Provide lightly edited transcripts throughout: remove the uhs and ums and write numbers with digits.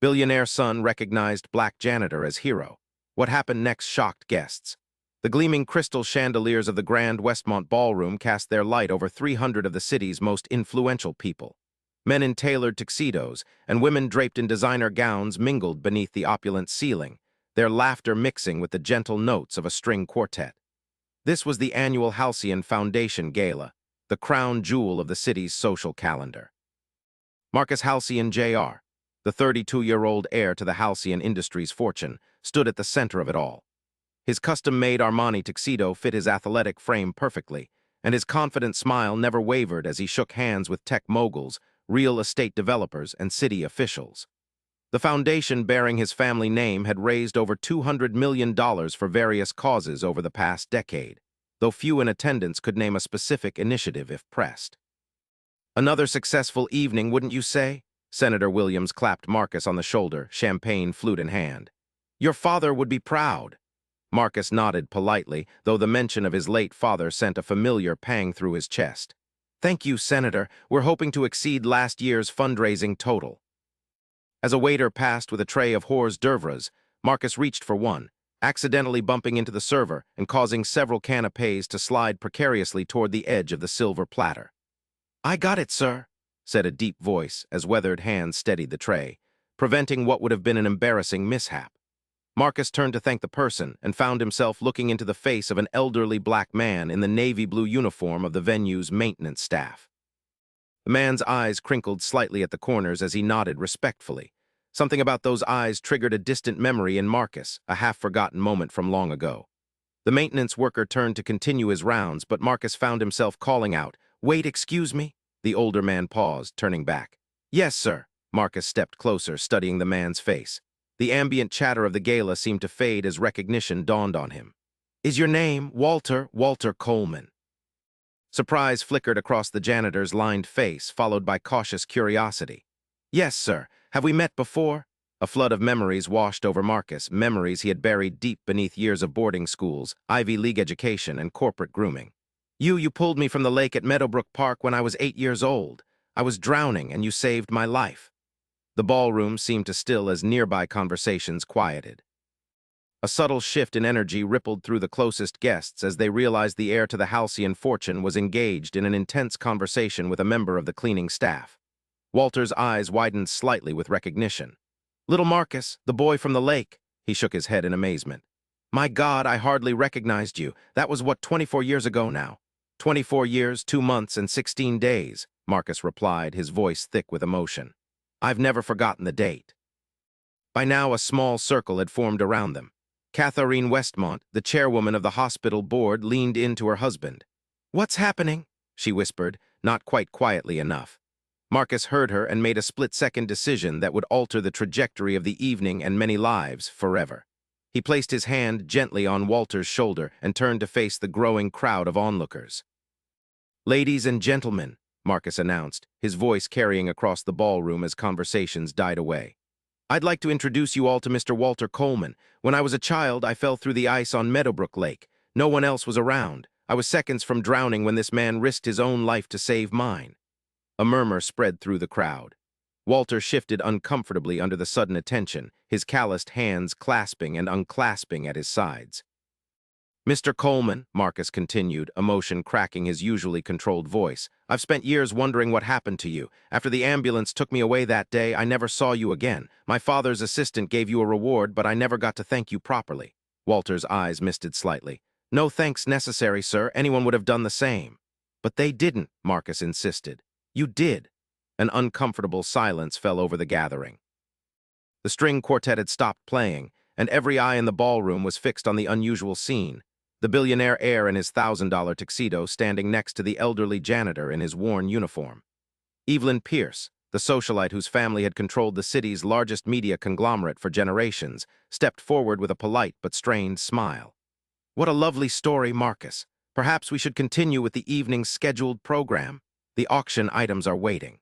Billionaire son recognized Black Janitor as hero. What happened next shocked guests. The gleaming crystal chandeliers of the Grand Westmont Ballroom cast their light over 300 of the city's most influential people. Men in tailored tuxedos and women draped in designer gowns mingled beneath the opulent ceiling, their laughter mixing with the gentle notes of a string quartet. This was the annual Halcyon Foundation Gala, the crown jewel of the city's social calendar. Marcus Halcyon Jr., the 32-year-old heir to the Halcyon Industries fortune, stood at the center of it all. His custom-made Armani tuxedo fit his athletic frame perfectly, and his confident smile never wavered as he shook hands with tech moguls, real estate developers, and city officials. The foundation bearing his family name had raised over $200 million for various causes over the past decade, though few in attendance could name a specific initiative if pressed. Another successful evening, wouldn't you say? Senator Williams clapped Marcus on the shoulder, champagne flute in hand. Your father would be proud. Marcus nodded politely, though the mention of his late father sent a familiar pang through his chest. Thank you, Senator. We're hoping to exceed last year's fundraising total. As a waiter passed with a tray of hors d'oeuvres, Marcus reached for one, accidentally bumping into the server and causing several canapés to slide precariously toward the edge of the silver platter. I got it, sir, said a deep voice as weathered hands steadied the tray, preventing what would have been an embarrassing mishap. Marcus turned to thank the person and found himself looking into the face of an elderly black man in the navy blue uniform of the venue's maintenance staff. The man's eyes crinkled slightly at the corners as he nodded respectfully. Something about those eyes triggered a distant memory in Marcus, a half-forgotten moment from long ago. The maintenance worker turned to continue his rounds, but Marcus found himself calling out, "Wait, excuse me?" The older man paused, turning back. "Yes, sir." Marcus stepped closer, studying the man's face. The ambient chatter of the gala seemed to fade as recognition dawned on him. "Is your name Walter Coleman?" Surprise flickered across the janitor's lined face, followed by cautious curiosity. "Yes, sir. Have we met before?" A flood of memories washed over Marcus, memories he had buried deep beneath years of boarding schools, Ivy League education, and corporate grooming. You pulled me from the lake at Meadowbrook Park when I was 8 years old. I was drowning, and you saved my life." The ballroom seemed to still as nearby conversations quieted. A subtle shift in energy rippled through the closest guests as they realized the heir to the Halcyon fortune was engaged in an intense conversation with a member of the cleaning staff. Walter's eyes widened slightly with recognition. "Little Marcus, the boy from the lake." He shook his head in amazement. "My God, I hardly recognized you. That was 24 years ago now." 24 years, 2 months, and 16 days, Marcus replied, his voice thick with emotion. "I've never forgotten the date." By now, a small circle had formed around them. Catherine Westmont, the chairwoman of the hospital board, leaned in to her husband. "What's happening?" she whispered, not quite quietly enough. Marcus heard her and made a split-second decision that would alter the trajectory of the evening and many lives forever. He placed his hand gently on Walter's shoulder and turned to face the growing crowd of onlookers. "Ladies and gentlemen," Marcus announced, his voice carrying across the ballroom as conversations died away. "I'd like to introduce you all to Mr. Walter Coleman. When I was a child, I fell through the ice on Meadowbrook Lake. No one else was around. I was seconds from drowning when this man risked his own life to save mine." A murmur spread through the crowd. Walter shifted uncomfortably under the sudden attention, his calloused hands clasping and unclasping at his sides. "Mr. Coleman," Marcus continued, emotion cracking his usually controlled voice, "I've spent years wondering what happened to you. After the ambulance took me away that day, I never saw you again. My father's assistant gave you a reward, but I never got to thank you properly." Walter's eyes misted slightly. "No thanks necessary, sir. Anyone would have done the same." "But they didn't," Marcus insisted. "You did." An uncomfortable silence fell over the gathering. The string quartet had stopped playing, and every eye in the ballroom was fixed on the unusual scene. The billionaire heir in his $1,000 tuxedo standing next to the elderly janitor in his worn uniform. Evelyn Pierce, the socialite whose family had controlled the city's largest media conglomerate for generations, stepped forward with a polite but strained smile. "What a lovely story, Marcus. Perhaps we should continue with the evening's scheduled program. The auction items are waiting."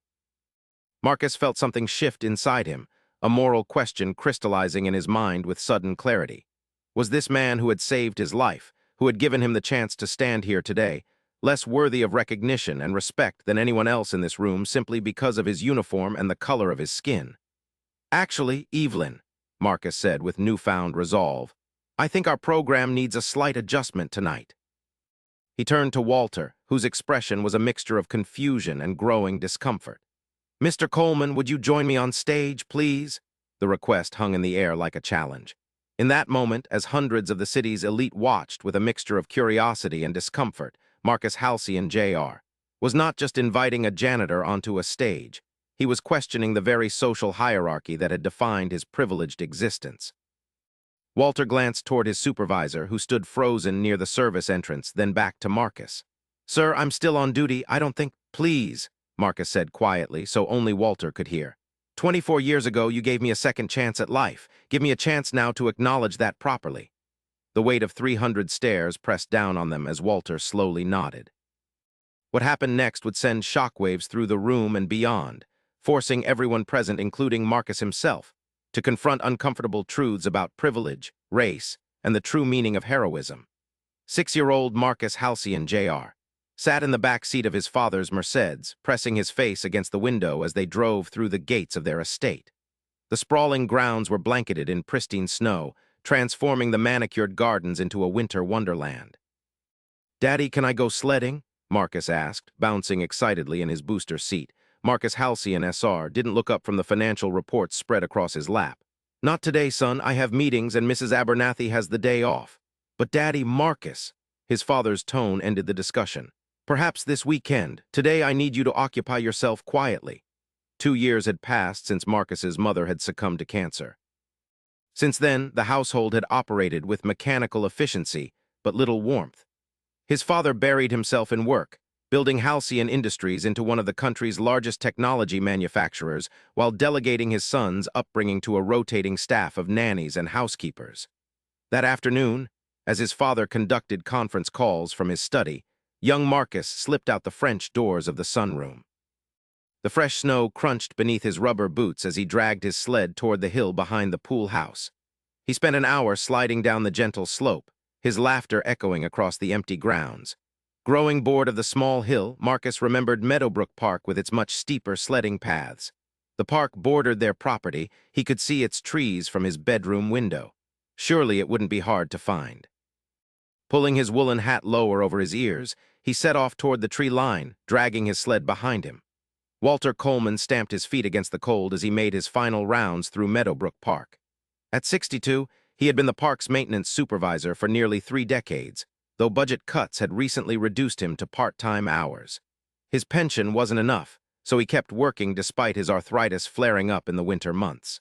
Marcus felt something shift inside him, a moral question crystallizing in his mind with sudden clarity. Was this man who had saved his life, who had given him the chance to stand here today, less worthy of recognition and respect than anyone else in this room simply because of his uniform and the color of his skin? Actually, Evelyn, Marcus said with newfound resolve, I think our program needs a slight adjustment tonight. He turned to Walter, whose expression was a mixture of confusion and growing discomfort. Mr. Coleman, would you join me on stage, please? The request hung in the air like a challenge. In that moment, as hundreds of the city's elite watched with a mixture of curiosity and discomfort, Marcus Halcyon Jr. was not just inviting a janitor onto a stage. He was questioning the very social hierarchy that had defined his privileged existence. Walter glanced toward his supervisor, who stood frozen near the service entrance, then back to Marcus. Sir, I'm still on duty. I don't think— Please, Marcus said quietly, so only Walter could hear. 24 years ago, you gave me a second chance at life. Give me a chance now to acknowledge that properly. The weight of 300 stares pressed down on them as Walter slowly nodded. What happened next would send shockwaves through the room and beyond, forcing everyone present, including Marcus himself, to confront uncomfortable truths about privilege, race, and the true meaning of heroism. 6-year-old Marcus Halcyon Jr. sat in the back seat of his father's Mercedes, pressing his face against the window as they drove through the gates of their estate. The sprawling grounds were blanketed in pristine snow, transforming the manicured gardens into a winter wonderland. Daddy, can I go sledding? Marcus asked, bouncing excitedly in his booster seat. Marcus Halcyon SR didn't look up from the financial reports spread across his lap. Not today, son. I have meetings and Mrs. Abernathy has the day off. But Daddy, Marcus. His father's tone ended the discussion. Perhaps this weekend. Today I need you to occupy yourself quietly. 2 years had passed since Marcus's mother had succumbed to cancer. Since then, the household had operated with mechanical efficiency, but little warmth. His father buried himself in work, building Halcyon Industries into one of the country's largest technology manufacturers while delegating his son's upbringing to a rotating staff of nannies and housekeepers. That afternoon, as his father conducted conference calls from his study, young Marcus slipped out the French doors of the sunroom. The fresh snow crunched beneath his rubber boots as he dragged his sled toward the hill behind the pool house. He spent an hour sliding down the gentle slope, his laughter echoing across the empty grounds. Growing bored of the small hill, Marcus remembered Meadowbrook Park with its much steeper sledding paths. The park bordered their property. He could see its trees from his bedroom window. Surely it wouldn't be hard to find. Pulling his woolen hat lower over his ears, he set off toward the tree line, dragging his sled behind him. Walter Coleman stamped his feet against the cold as he made his final rounds through Meadowbrook Park. At 62, he had been the park's maintenance supervisor for nearly 3 decades, though budget cuts had recently reduced him to part-time hours. His pension wasn't enough, so he kept working despite his arthritis flaring up in the winter months.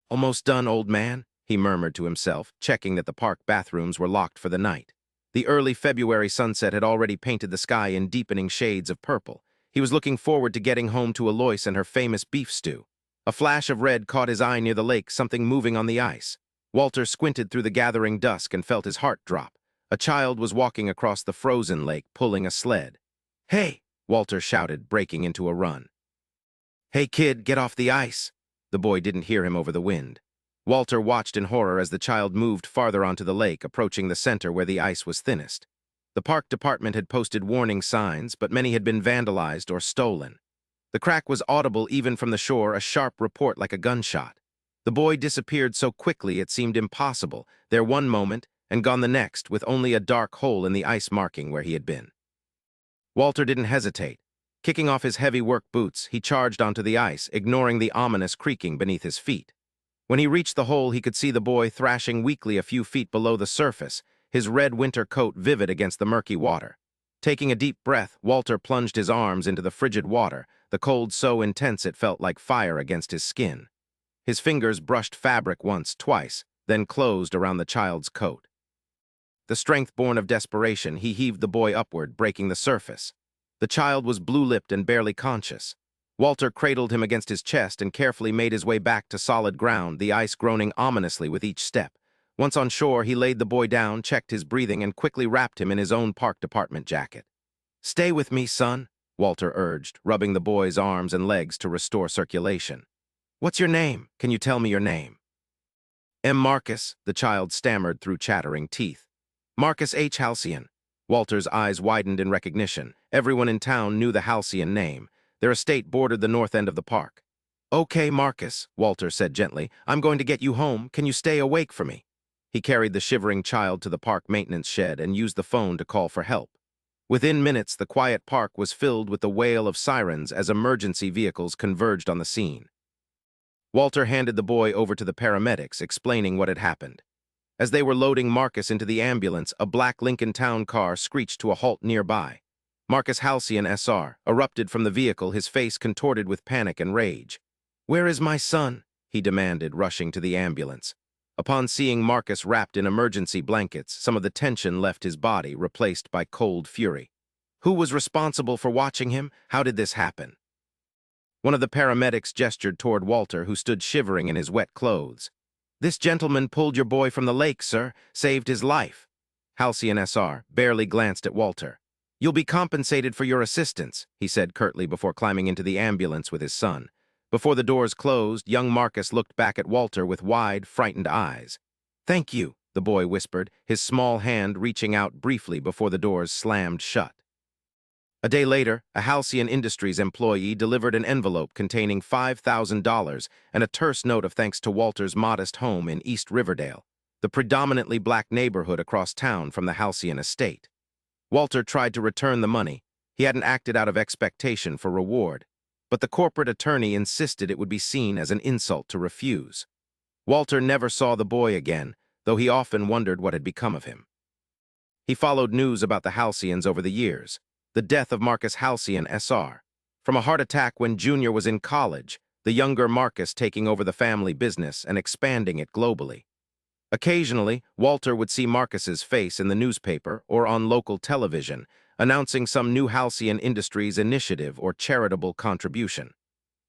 Almost done, old man, he murmured to himself, checking that the park bathrooms were locked for the night. The early February sunset had already painted the sky in deepening shades of purple. He was looking forward to getting home to Alois and her famous beef stew. A flash of red caught his eye near the lake, something moving on the ice. Walter squinted through the gathering dusk and felt his heart drop. A child was walking across the frozen lake, pulling a sled. Hey, Walter shouted, breaking into a run. Hey, kid, get off the ice. The boy didn't hear him over the wind. Walter watched in horror as the child moved farther onto the lake, approaching the center where the ice was thinnest. The park department had posted warning signs, but many had been vandalized or stolen. The crack was audible even from the shore, a sharp report like a gunshot. The boy disappeared so quickly it seemed impossible, there one moment and gone the next, with only a dark hole in the ice marking where he had been. Walter didn't hesitate. Kicking off his heavy work boots, he charged onto the ice, ignoring the ominous creaking beneath his feet. When he reached the hole, he could see the boy thrashing weakly a few feet below the surface, his red winter coat vivid against the murky water. Taking a deep breath, Walter plunged his arms into the frigid water, the cold so intense it felt like fire against his skin. His fingers brushed fabric once, twice, then closed around the child's coat. The strength born of desperation, he heaved the boy upward, breaking the surface. The child was blue-lipped and barely conscious. Walter cradled him against his chest and carefully made his way back to solid ground, the ice groaning ominously with each step. Once on shore, he laid the boy down, checked his breathing, and quickly wrapped him in his own park department jacket. Stay with me, son, Walter urged, rubbing the boy's arms and legs to restore circulation. What's your name? Can you tell me your name? M. Marcus, the child stammered through chattering teeth. Marcus H. Halcyon. Walter's eyes widened in recognition. Everyone in town knew the Halcyon name. Their estate bordered the north end of the park. Okay, Marcus, Walter said gently. I'm going to get you home. Can you stay awake for me? He carried the shivering child to the park maintenance shed and used the phone to call for help. Within minutes, the quiet park was filled with the wail of sirens as emergency vehicles converged on the scene. Walter handed the boy over to the paramedics, explaining what had happened. As they were loading Marcus into the ambulance, a black Lincoln Town car screeched to a halt nearby. Marcus Halcyon SR erupted from the vehicle, his face contorted with panic and rage. "Where is my son?" he demanded, rushing to the ambulance. Upon seeing Marcus wrapped in emergency blankets, some of the tension left his body, replaced by cold fury. Who was responsible for watching him? How did this happen? One of the paramedics gestured toward Walter, who stood shivering in his wet clothes. "This gentleman pulled your boy from the lake, sir. Saved his life." Halcyon SR barely glanced at Walter. "You'll be compensated for your assistance," he said curtly before climbing into the ambulance with his son. Before the doors closed, young Marcus looked back at Walter with wide, frightened eyes. "Thank you," the boy whispered, his small hand reaching out briefly before the doors slammed shut. A day later, a Halcyon Industries employee delivered an envelope containing $5,000 and a terse note of thanks to Walter's modest home in East Riverdale, the predominantly black neighborhood across town from the Halcyon estate. Walter tried to return the money. He hadn't acted out of expectation for reward, but the corporate attorney insisted it would be seen as an insult to refuse. Walter never saw the boy again, though he often wondered what had become of him. He followed news about the Halcyons over the years. The death of Marcus Halcyon SR. From a heart attack when Junior was in college, the younger Marcus taking over the family business and expanding it globally. Occasionally, Walter would see Marcus's face in the newspaper or on local television, announcing some new Halcyon Industries initiative or charitable contribution.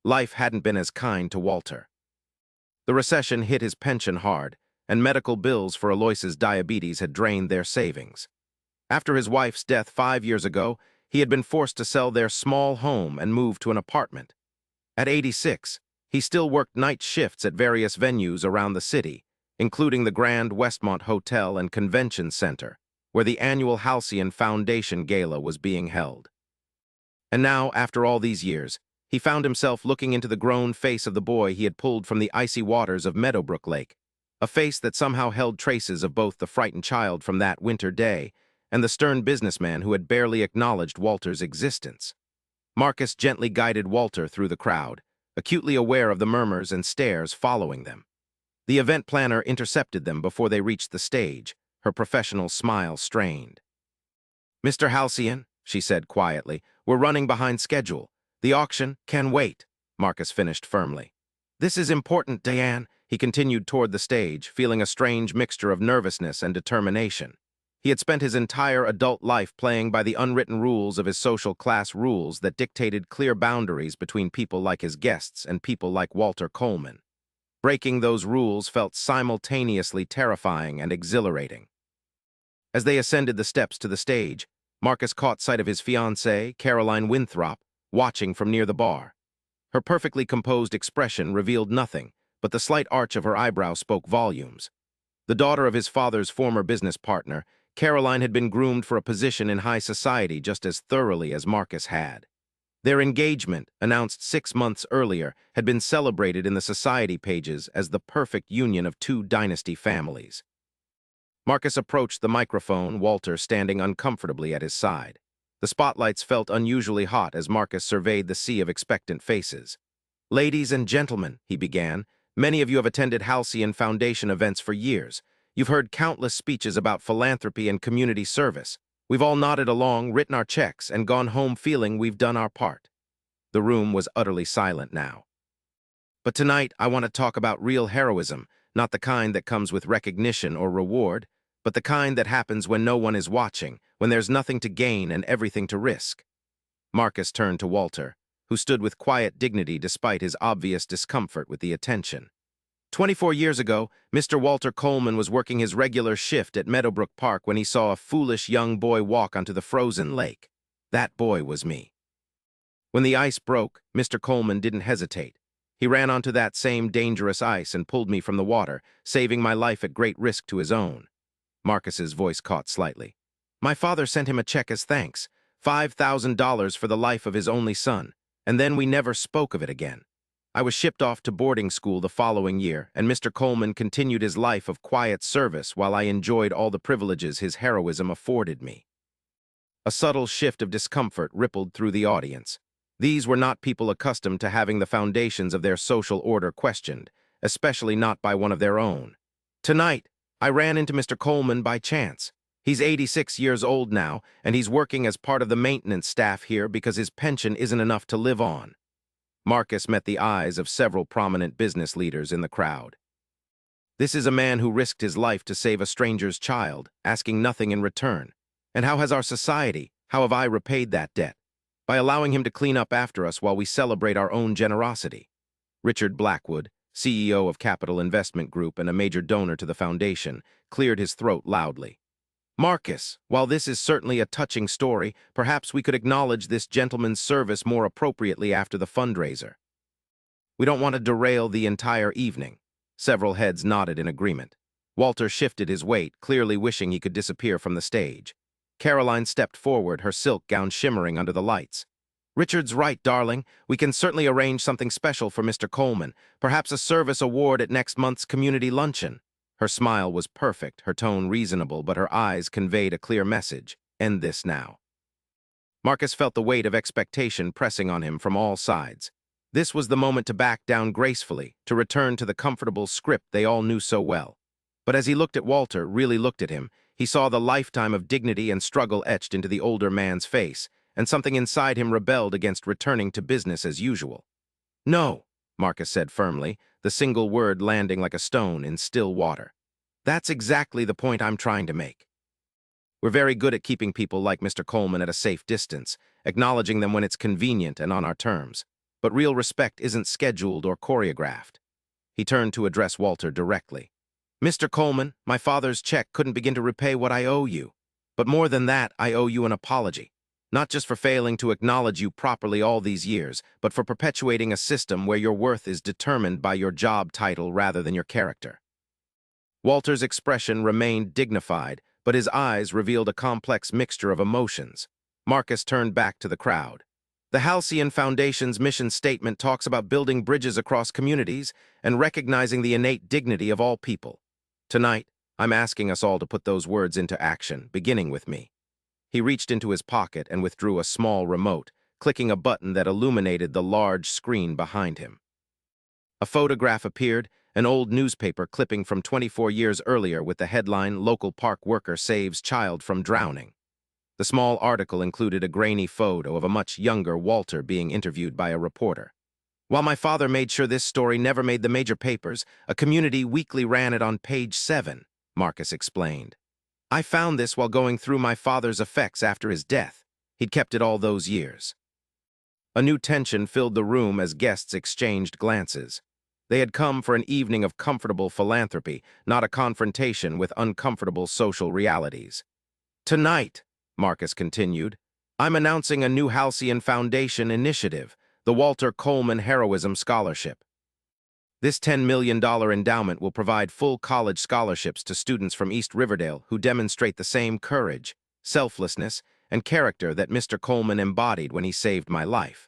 Life hadn't been as kind to Walter. The recession hit his pension hard, and medical bills for Aloysius' diabetes had drained their savings. After his wife's death 5 years ago, he had been forced to sell their small home and move to an apartment. At 86, he still worked night shifts at various venues around the city, including the Grand Westmont Hotel and Convention Center, where the annual Halcyon Foundation Gala was being held. And now, after all these years, he found himself looking into the grown face of the boy he had pulled from the icy waters of Meadowbrook Lake, a face that somehow held traces of both the frightened child from that winter day and the stern businessman who had barely acknowledged Walter's existence. Marcus gently guided Walter through the crowd, acutely aware of the murmurs and stares following them. The event planner intercepted them before they reached the stage, her professional smile strained. "Mr. Halcyon," she said quietly, "we're running behind schedule. The auction can wait," Marcus finished firmly. "This is important, Diane," he continued toward the stage, feeling a strange mixture of nervousness and determination. He had spent his entire adult life playing by the unwritten rules of his social class rules that dictated clear boundaries between people like his guests and people like Walter Coleman. Breaking those rules felt simultaneously terrifying and exhilarating. As they ascended the steps to the stage, Marcus caught sight of his fiancée, Caroline Winthrop, watching from near the bar. Her perfectly composed expression revealed nothing, but the slight arch of her eyebrow spoke volumes. The daughter of his father's former business partner, Caroline had been groomed for a position in high society just as thoroughly as Marcus had. Their engagement, announced 6 months earlier, had been celebrated in the society pages as the perfect union of two dynasty families. Marcus approached the microphone, Walter standing uncomfortably at his side. The spotlights felt unusually hot as Marcus surveyed the sea of expectant faces. "Ladies and gentlemen," he began, "many of you have attended Halcyon Foundation events for years. You've heard countless speeches about philanthropy and community service. We've all nodded along, written our checks, and gone home feeling we've done our part." The room was utterly silent now. "But tonight, I want to talk about real heroism, not the kind that comes with recognition or reward, but the kind that happens when no one is watching, when there's nothing to gain and everything to risk." Marcus turned to Walter, who stood with quiet dignity despite his obvious discomfort with the attention. 24 years ago, Mr. Walter Coleman was working his regular shift at Meadowbrook Park when he saw a foolish young boy walk onto the frozen lake. That boy was me. When the ice broke, Mr. Coleman didn't hesitate. He ran onto that same dangerous ice and pulled me from the water, saving my life at great risk to his own. Marcus's voice caught slightly. "My father sent him a check as thanks, $5,000 for the life of his only son, and then we never spoke of it again. I was shipped off to boarding school the following year, and Mr. Coleman continued his life of quiet service while I enjoyed all the privileges his heroism afforded me. A subtle shift of discomfort rippled through the audience. These were not people accustomed to having the foundations of their social order questioned, especially not by one of their own. Tonight, I ran into Mr. Coleman by chance. He's 86 years old now, and he's working as part of the maintenance staff here because his pension isn't enough to live on. Marcus met the eyes of several prominent business leaders in the crowd. This is a man who risked his life to save a stranger's child, asking nothing in return. And how has our society, how have I repaid that debt? By allowing him to clean up after us while we celebrate our own generosity. Richard Blackwood, CEO of Capital Investment Group and a major donor to the foundation, cleared his throat loudly. Marcus, while this is certainly a touching story, perhaps we could acknowledge this gentleman's service more appropriately after the fundraiser. We don't want to derail the entire evening. Several heads nodded in agreement. Walter shifted his weight, clearly wishing he could disappear from the stage. Caroline stepped forward, her silk gown shimmering under the lights. Richard's right, darling. We can certainly arrange something special for Mr. Coleman, perhaps a service award at next month's community luncheon. Her smile was perfect, her tone reasonable, but her eyes conveyed a clear message. End this now. Marcus felt the weight of expectation pressing on him from all sides. This was the moment to back down gracefully, to return to the comfortable script they all knew so well. But as he looked at Walter, really looked at him, he saw the lifetime of dignity and struggle etched into the older man's face, and something inside him rebelled against returning to business as usual. No, Marcus said firmly, the single word landing like a stone in still water. That's exactly the point I'm trying to make. We're very good at keeping people like Mr. Coleman at a safe distance, acknowledging them when it's convenient and on our terms. But real respect isn't scheduled or choreographed. He turned to address Walter directly. Mr. Coleman, my father's check couldn't begin to repay what I owe you. But more than that, I owe you an apology. Not just for failing to acknowledge you properly all these years, but for perpetuating a system where your worth is determined by your job title rather than your character. Walter's expression remained dignified, but his eyes revealed a complex mixture of emotions. Marcus turned back to the crowd. The Halcyon Foundation's mission statement talks about building bridges across communities and recognizing the innate dignity of all people. Tonight, I'm asking us all to put those words into action, beginning with me. He reached into his pocket and withdrew a small remote, clicking a button that illuminated the large screen behind him. A photograph appeared, an old newspaper clipping from 24 years earlier with the headline, "Local Park Worker Saves Child from Drowning." The small article included a grainy photo of a much younger Walter being interviewed by a reporter. While my father made sure this story never made the major papers, a community weekly ran it on page 7, Marcus explained. I found this while going through my father's effects after his death. He'd kept it all those years. A new tension filled the room as guests exchanged glances. They had come for an evening of comfortable philanthropy, not a confrontation with uncomfortable social realities. Tonight, Marcus continued, I'm announcing a new Halcyon Foundation initiative, the Walter Coleman Heroism Scholarship. This $10 million endowment will provide full college scholarships to students from East Riverdale who demonstrate the same courage, selflessness, and character that Mr. Coleman embodied when he saved my life.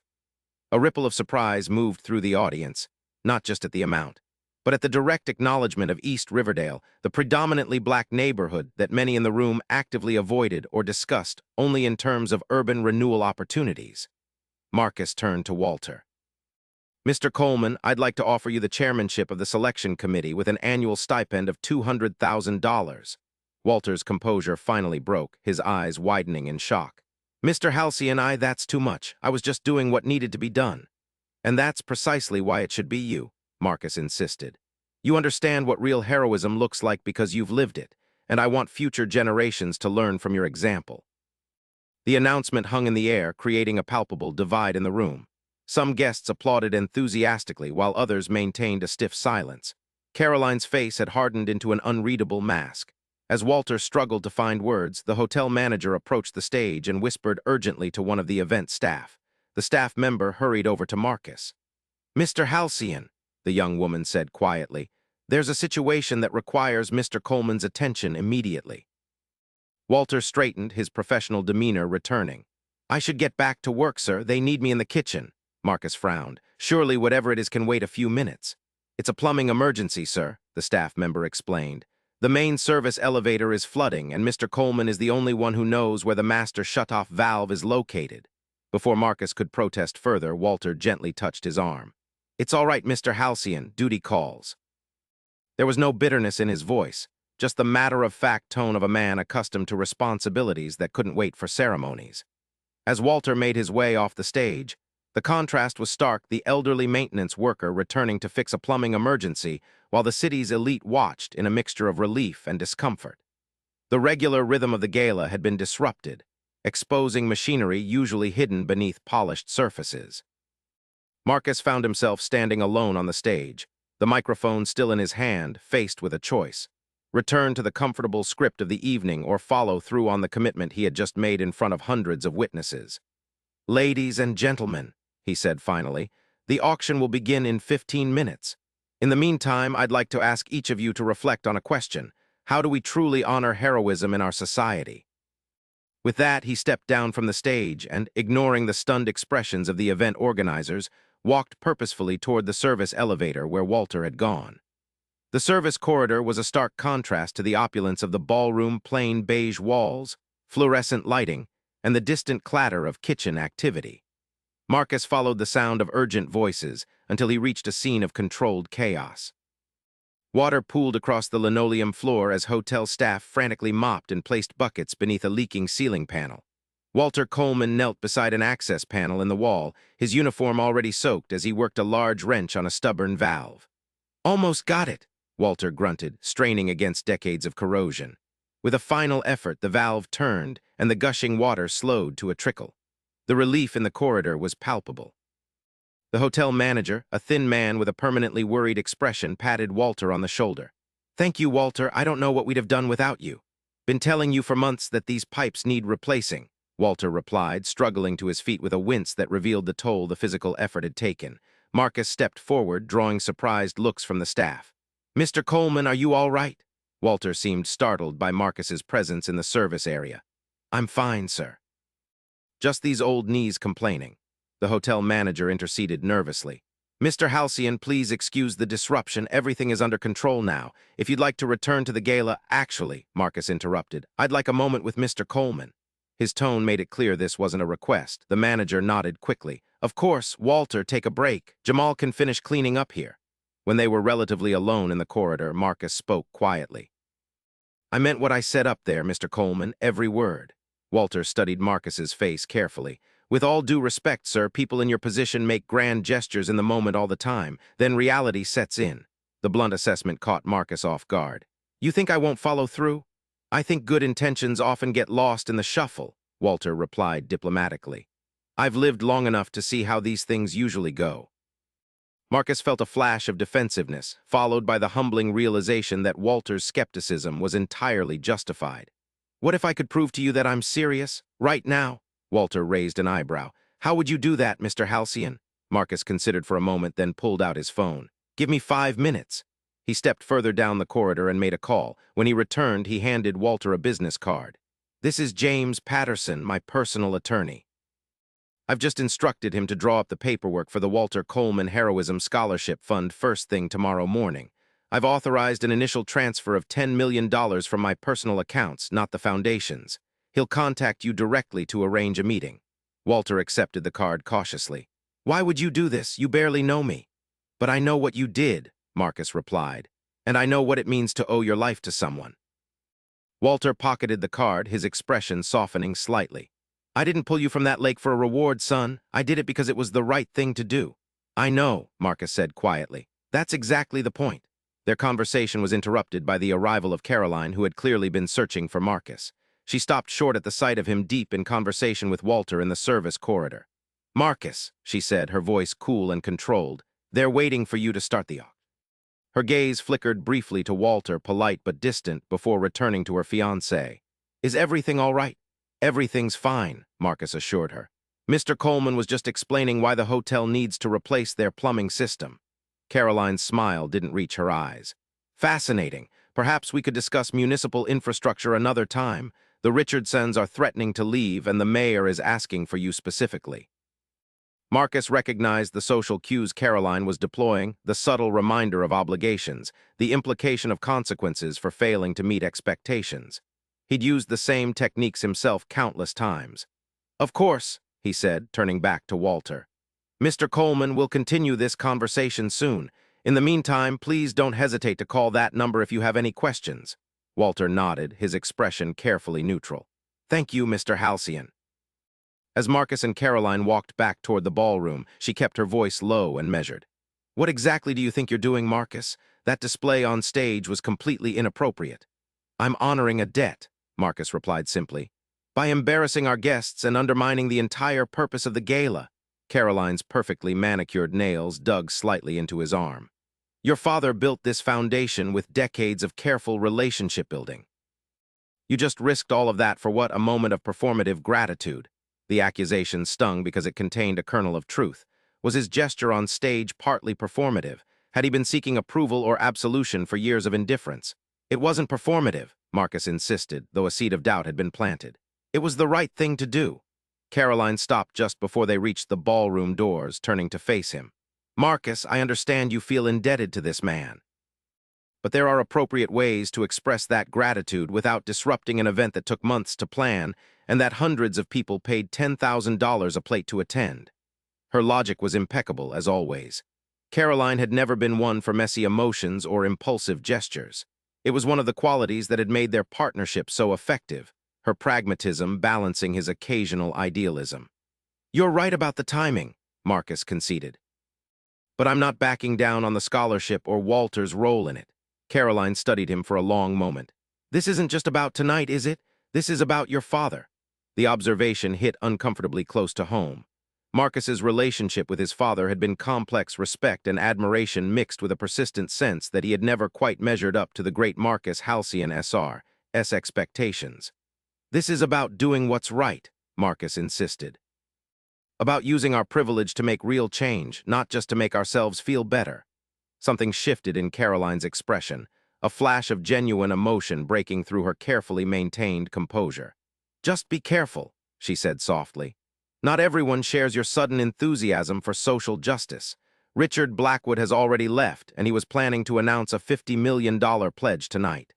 A ripple of surprise moved through the audience, not just at the amount, but at the direct acknowledgement of East Riverdale, the predominantly black neighborhood that many in the room actively avoided or discussed only in terms of urban renewal opportunities. Marcus turned to Walter. Mr. Coleman, I'd like to offer you the chairmanship of the selection committee with an annual stipend of $200,000. Walter's composure finally broke, his eyes widening in shock. Mr. Halcyon, that's too much. I was just doing what needed to be done. And that's precisely why it should be you, Marcus insisted. You understand what real heroism looks like because you've lived it, and I want future generations to learn from your example. The announcement hung in the air, creating a palpable divide in the room. Some guests applauded enthusiastically, while others maintained a stiff silence. Caroline's face had hardened into an unreadable mask. As Walter struggled to find words, the hotel manager approached the stage and whispered urgently to one of the event staff. The staff member hurried over to Marcus. Mr. Halcyon, the young woman said quietly, there's a situation that requires Mr. Coleman's attention immediately. Walter straightened, his professional demeanor returning. I should get back to work, sir. They need me in the kitchen. Marcus frowned. Surely whatever it is can wait a few minutes. It's a plumbing emergency, sir, the staff member explained. The main service elevator is flooding, and Mr. Coleman is the only one who knows where the master shutoff valve is located. Before Marcus could protest further, Walter gently touched his arm. It's all right, Mr. Halcyon, duty calls. There was no bitterness in his voice, just the matter-of-fact tone of a man accustomed to responsibilities that couldn't wait for ceremonies. As Walter made his way off the stage, the contrast was stark, the elderly maintenance worker returning to fix a plumbing emergency while the city's elite watched in a mixture of relief and discomfort. The regular rhythm of the gala had been disrupted, exposing machinery usually hidden beneath polished surfaces. Marcus found himself standing alone on the stage, the microphone still in his hand, faced with a choice. Return to the comfortable script of the evening or follow through on the commitment he had just made in front of hundreds of witnesses. "Ladies and gentlemen," he said finally, "the auction will begin in 15 minutes. In the meantime, I'd like to ask each of you to reflect on a question. How do we truly honor heroism in our society?" With that, he stepped down from the stage and, ignoring the stunned expressions of the event organizers, walked purposefully toward the service elevator where Walter had gone. The service corridor was a stark contrast to the opulence of the ballroom, plain beige walls, fluorescent lighting, and the distant clatter of kitchen activity. Marcus followed the sound of urgent voices until he reached a scene of controlled chaos. Water pooled across the linoleum floor as hotel staff frantically mopped and placed buckets beneath a leaking ceiling panel. Walter Coleman knelt beside an access panel in the wall, his uniform already soaked as he worked a large wrench on a stubborn valve. "Almost got it," Walter grunted, straining against decades of corrosion. With a final effort, the valve turned, and the gushing water slowed to a trickle. The relief in the corridor was palpable. The hotel manager, a thin man with a permanently worried expression, patted Walter on the shoulder. "Thank you, Walter. I don't know what we'd have done without you. Been telling you for months that these pipes need replacing," Walter replied, struggling to his feet with a wince that revealed the toll the physical effort had taken. Marcus stepped forward, drawing surprised looks from the staff. "Mr. Coleman, are you all right?" Walter seemed startled by Marcus's presence in the service area. "I'm fine, sir." "Just these old knees complaining." The hotel manager interceded nervously. "Mr. Halcyon, please excuse the disruption. Everything is under control now. If you'd like to return to the gala—" "Actually," Marcus interrupted, "I'd like a moment with Mr. Coleman." His tone made it clear this wasn't a request. The manager nodded quickly. "Of course, Walter, take a break. Jamal can finish cleaning up here." When they were relatively alone in the corridor, Marcus spoke quietly. "I meant what I said up there, Mr. Coleman, every word." Walter studied Marcus's face carefully. "With all due respect, sir, people in your position make grand gestures in the moment all the time. Then reality sets in." The blunt assessment caught Marcus off guard. "You think I won't follow through?" "I think good intentions often get lost in the shuffle," Walter replied diplomatically. "I've lived long enough to see how these things usually go." Marcus felt a flash of defensiveness, followed by the humbling realization that Walter's skepticism was entirely justified. "What if I could prove to you that I'm serious? Right now?" Walter raised an eyebrow. "How would you do that, Mr. Halcyon?" Marcus considered for a moment, then pulled out his phone. "Give me 5 minutes." He stepped further down the corridor and made a call. When he returned, he handed Walter a business card. "This is James Patterson, my personal attorney. I've just instructed him to draw up the paperwork for the Walter Coleman Heroism Scholarship Fund first thing tomorrow morning. I've authorized an initial transfer of $10 million from my personal accounts, not the foundation's. He'll contact you directly to arrange a meeting." Walter accepted the card cautiously. "Why would you do this? You barely know me." "But I know what you did," Marcus replied, "and I know what it means to owe your life to someone." Walter pocketed the card, his expression softening slightly. "I didn't pull you from that lake for a reward, son. I did it because it was the right thing to do." "I know," Marcus said quietly. "That's exactly the point." Their conversation was interrupted by the arrival of Caroline, who had clearly been searching for Marcus. She stopped short at the sight of him, deep in conversation with Walter in the service corridor. "Marcus," she said, her voice cool and controlled, "they're waiting for you to start the auction." Her gaze flickered briefly to Walter, polite but distant, before returning to her fiancé. "Is everything all right?" "Everything's fine," Marcus assured her. "Mr. Coleman was just explaining why the hotel needs to replace their plumbing system." Caroline's smile didn't reach her eyes. "Fascinating. Perhaps we could discuss municipal infrastructure another time. The Richardsons are threatening to leave, and the mayor is asking for you specifically." Marcus recognized the social cues Caroline was deploying, the subtle reminder of obligations, the implication of consequences for failing to meet expectations. He'd used the same techniques himself countless times. "Of course," he said, turning back to Walter. "Mr. Coleman will continue this conversation soon. In the meantime, please don't hesitate to call that number if you have any questions." Walter nodded, his expression carefully neutral. "Thank you, Mr. Halcyon." As Marcus and Caroline walked back toward the ballroom, she kept her voice low and measured. "What exactly do you think you're doing, Marcus? That display on stage was completely inappropriate." "I'm honoring a debt," Marcus replied simply, "by embarrassing our guests and undermining the entire purpose of the gala." Caroline's perfectly manicured nails dug slightly into his arm. "Your father built this foundation with decades of careful relationship building. You just risked all of that for what? A moment of performative gratitude." The accusation stung because it contained a kernel of truth. Was his gesture on stage partly performative? Had he been seeking approval or absolution for years of indifference? "It wasn't performative," Marcus insisted, though a seed of doubt had been planted. "It was the right thing to do." Caroline stopped just before they reached the ballroom doors, turning to face him. "Marcus, I understand you feel indebted to this man. But there are appropriate ways to express that gratitude without disrupting an event that took months to plan and that hundreds of people paid $10,000 a plate to attend." Her logic was impeccable, as always. Caroline had never been one for messy emotions or impulsive gestures. It was one of the qualities that had made their partnership so effective, her pragmatism balancing his occasional idealism. "You're right about the timing," Marcus conceded. "But I'm not backing down on the scholarship or Walter's role in it." Caroline studied him for a long moment. "This isn't just about tonight, is it? This is about your father." The observation hit uncomfortably close to home. Marcus's relationship with his father had been complex respect and admiration mixed with a persistent sense that he had never quite measured up to the great Marcus Halcyon S.R.'s expectations. "This is about doing what's right," Marcus insisted. "About using our privilege to make real change, not just to make ourselves feel better." Something shifted in Caroline's expression, a flash of genuine emotion breaking through her carefully maintained composure. "Just be careful," she said softly. "Not everyone shares your sudden enthusiasm for social justice. Richard Blackwood has already left, and he was planning to announce a $50 million pledge tonight."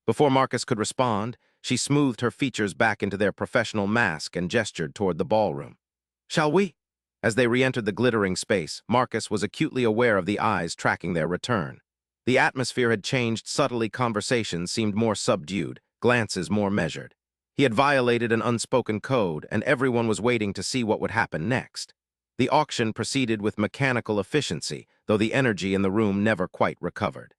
Before Marcus could respond, she smoothed her features back into their professional mask and gestured toward the ballroom. "Shall we?" As they re-entered the glittering space, Marcus was acutely aware of the eyes tracking their return. The atmosphere had changed subtly, conversations seemed more subdued, glances more measured. He had violated an unspoken code, and everyone was waiting to see what would happen next. The auction proceeded with mechanical efficiency, though the energy in the room never quite recovered.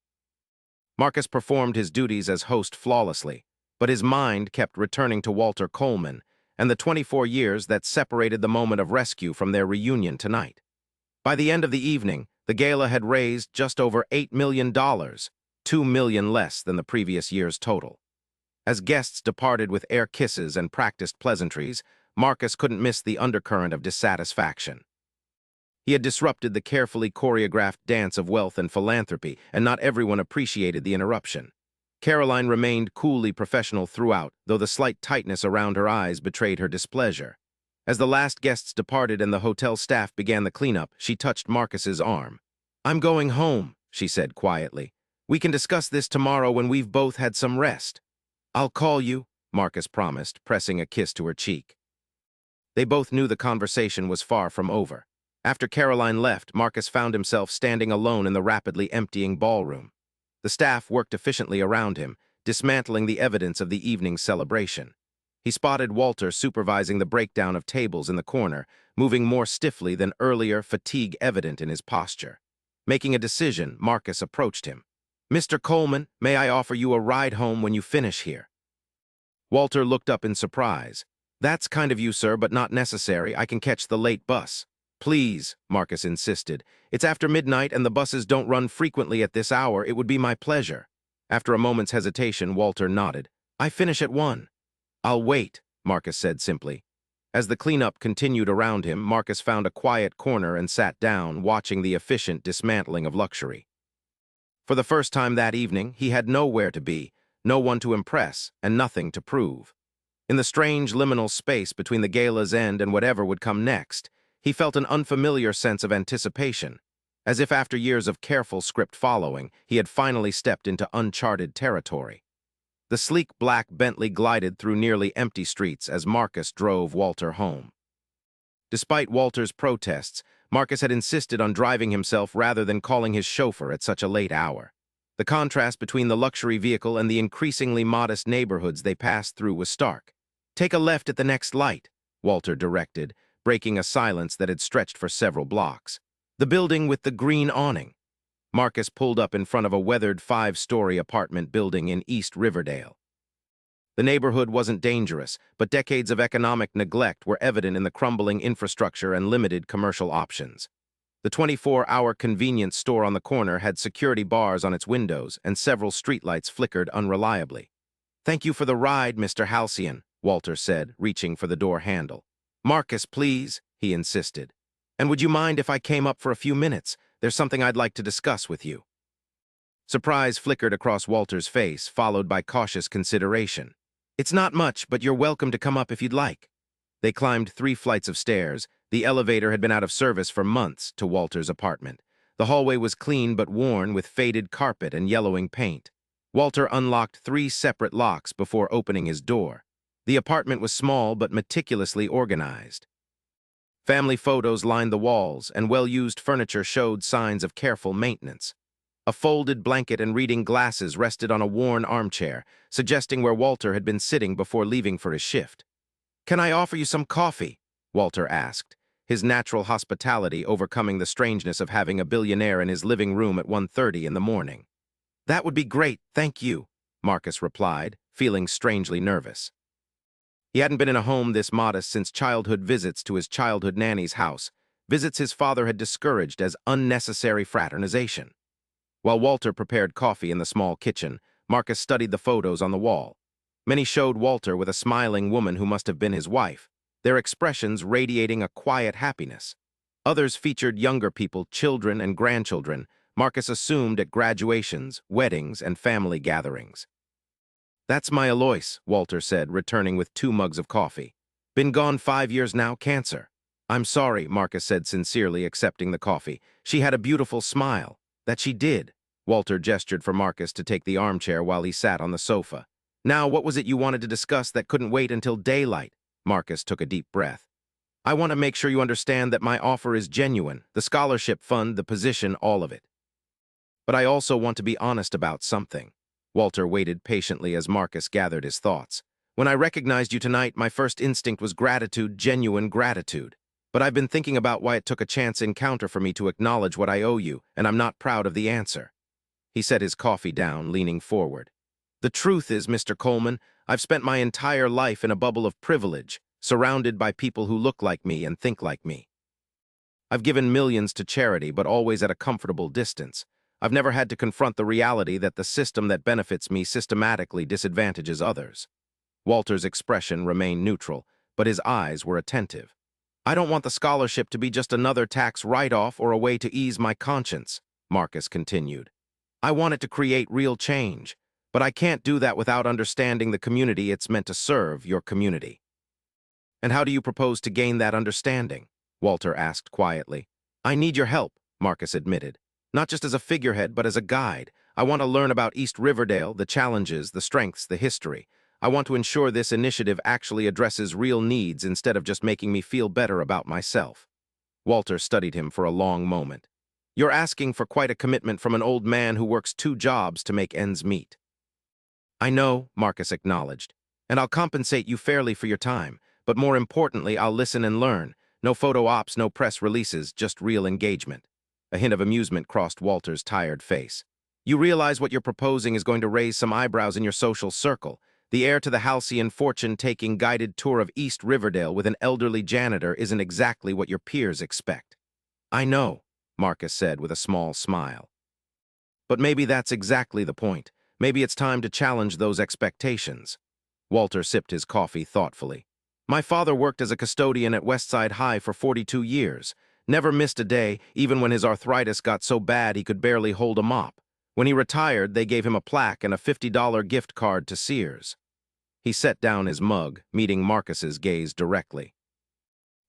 Marcus performed his duties as host flawlessly, but his mind kept returning to Walter Coleman and the 24 years that separated the moment of rescue from their reunion tonight. By the end of the evening, the gala had raised just over $8 million, $2 million less than the previous year's total. As guests departed with air kisses and practiced pleasantries, Marcus couldn't miss the undercurrent of dissatisfaction. He had disrupted the carefully choreographed dance of wealth and philanthropy, and not everyone appreciated the interruption. Caroline remained coolly professional throughout, though the slight tightness around her eyes betrayed her displeasure. As the last guests departed and the hotel staff began the cleanup, she touched Marcus's arm. "I'm going home," she said quietly. "We can discuss this tomorrow when we've both had some rest." "I'll call you," Marcus promised, pressing a kiss to her cheek. They both knew the conversation was far from over. After Caroline left, Marcus found himself standing alone in the rapidly emptying ballroom. The staff worked efficiently around him, dismantling the evidence of the evening's celebration. He spotted Walter supervising the breakdown of tables in the corner, moving more stiffly than earlier, fatigue evident in his posture. Making a decision, Marcus approached him. "Mr. Coleman, may I offer you a ride home when you finish here?" Walter looked up in surprise. "That's kind of you, sir, but not necessary. I can catch the late bus." "Please," Marcus insisted. "It's after midnight and the buses don't run frequently at this hour. It would be my pleasure." After a moment's hesitation, Walter nodded. "I finish at 1. "I'll wait," Marcus said simply. As the cleanup continued around him, Marcus found a quiet corner and sat down, watching the efficient dismantling of luxury. For the first time that evening, he had nowhere to be, no one to impress, and nothing to prove. In the strange liminal space between the gala's end and whatever would come next, He felt an unfamiliar sense of anticipation, as if after years of careful script following, he had finally stepped into uncharted territory. The sleek black Bentley glided through nearly empty streets as Marcus drove Walter home. Despite Walter's protests, Marcus had insisted on driving himself rather than calling his chauffeur at such a late hour. The contrast between the luxury vehicle and the increasingly modest neighborhoods they passed through was stark. "Take a left at the next light," Walter directed, breaking a silence that had stretched for several blocks. "The building with the green awning." Marcus pulled up in front of a weathered 5-story apartment building in East Riverdale. The neighborhood wasn't dangerous, but decades of economic neglect were evident in the crumbling infrastructure and limited commercial options. The 24-hour convenience store on the corner had security bars on its windows, and several streetlights flickered unreliably. "Thank you for the ride, Mr. Halcyon," Walter said, reaching for the door handle. "Marcus, please," he insisted. "And would you mind if I came up for a few minutes? There's something I'd like to discuss with you." Surprise flickered across Walter's face, followed by cautious consideration. "It's not much, but you're welcome to come up if you'd like." They climbed 3 flights of stairs. The elevator had been out of service for months to Walter's apartment. The hallway was clean but worn, with faded carpet and yellowing paint. Walter unlocked 3 separate locks before opening his door. The apartment was small but meticulously organized. Family photos lined the walls, and well-used furniture showed signs of careful maintenance. A folded blanket and reading glasses rested on a worn armchair, suggesting where Walter had been sitting before leaving for his shift. "Can I offer you some coffee?" Walter asked, his natural hospitality overcoming the strangeness of having a billionaire in his living room at 1:30 in the morning. "That would be great, thank you," Marcus replied, feeling strangely nervous. He hadn't been in a home this modest since childhood visits to his childhood nanny's house, visits his father had discouraged as unnecessary fraternization. While Walter prepared coffee in the small kitchen, Marcus studied the photos on the wall. Many showed Walter with a smiling woman who must have been his wife, their expressions radiating a quiet happiness. Others featured younger people, children and grandchildren, Marcus assumed at graduations, weddings, and family gatherings. "That's my Alois," Walter said, returning with 2 mugs of coffee. "Been gone 5 years now, cancer." "I'm sorry," Marcus said sincerely, accepting the coffee. "She had a beautiful smile." "That she did." Walter gestured for Marcus to take the armchair while he sat on the sofa. "Now, what was it you wanted to discuss that couldn't wait until daylight?" Marcus took a deep breath. "I want to make sure you understand that my offer is genuine, the scholarship fund, the position, all of it. But I also want to be honest about something." Walter waited patiently as Marcus gathered his thoughts. "When I recognized you tonight, my first instinct was gratitude, genuine gratitude. But I've been thinking about why it took a chance encounter for me to acknowledge what I owe you, and I'm not proud of the answer." He set his coffee down, leaning forward. "The truth is, Mr. Coleman, I've spent my entire life in a bubble of privilege, surrounded by people who look like me and think like me. I've given millions to charity, but always at a comfortable distance. I've never had to confront the reality that the system that benefits me systematically disadvantages others." Walter's expression remained neutral, but his eyes were attentive. "I don't want the scholarship to be just another tax write-off or a way to ease my conscience," Marcus continued. "I want it to create real change, but I can't do that without understanding the community it's meant to serve, your community." "And how do you propose to gain that understanding?" Walter asked quietly. "I need your help," Marcus admitted. "Not just as a figurehead, but as a guide. I want to learn about East Riverdale, the challenges, the strengths, the history. I want to ensure this initiative actually addresses real needs instead of just making me feel better about myself." Walter studied him for a long moment. "You're asking for quite a commitment from an old man who works 2 jobs to make ends meet." "I know," Marcus acknowledged, "and I'll compensate you fairly for your time, but more importantly, I'll listen and learn. No photo ops, no press releases, just real engagement." A hint of amusement crossed Walter's tired face. "You realize what you're proposing is going to raise some eyebrows in your social circle. The heir to the Halcyon fortune-taking guided tour of East Riverdale with an elderly janitor isn't exactly what your peers expect." "I know," Marcus said with a small smile. "But maybe that's exactly the point. Maybe it's time to challenge those expectations." Walter sipped his coffee thoughtfully. "My father worked as a custodian at Westside High for 42 years. Never missed a day, even when his arthritis got so bad he could barely hold a mop. When he retired, they gave him a plaque and a $50 gift card to Sears." He set down his mug, meeting Marcus's gaze directly.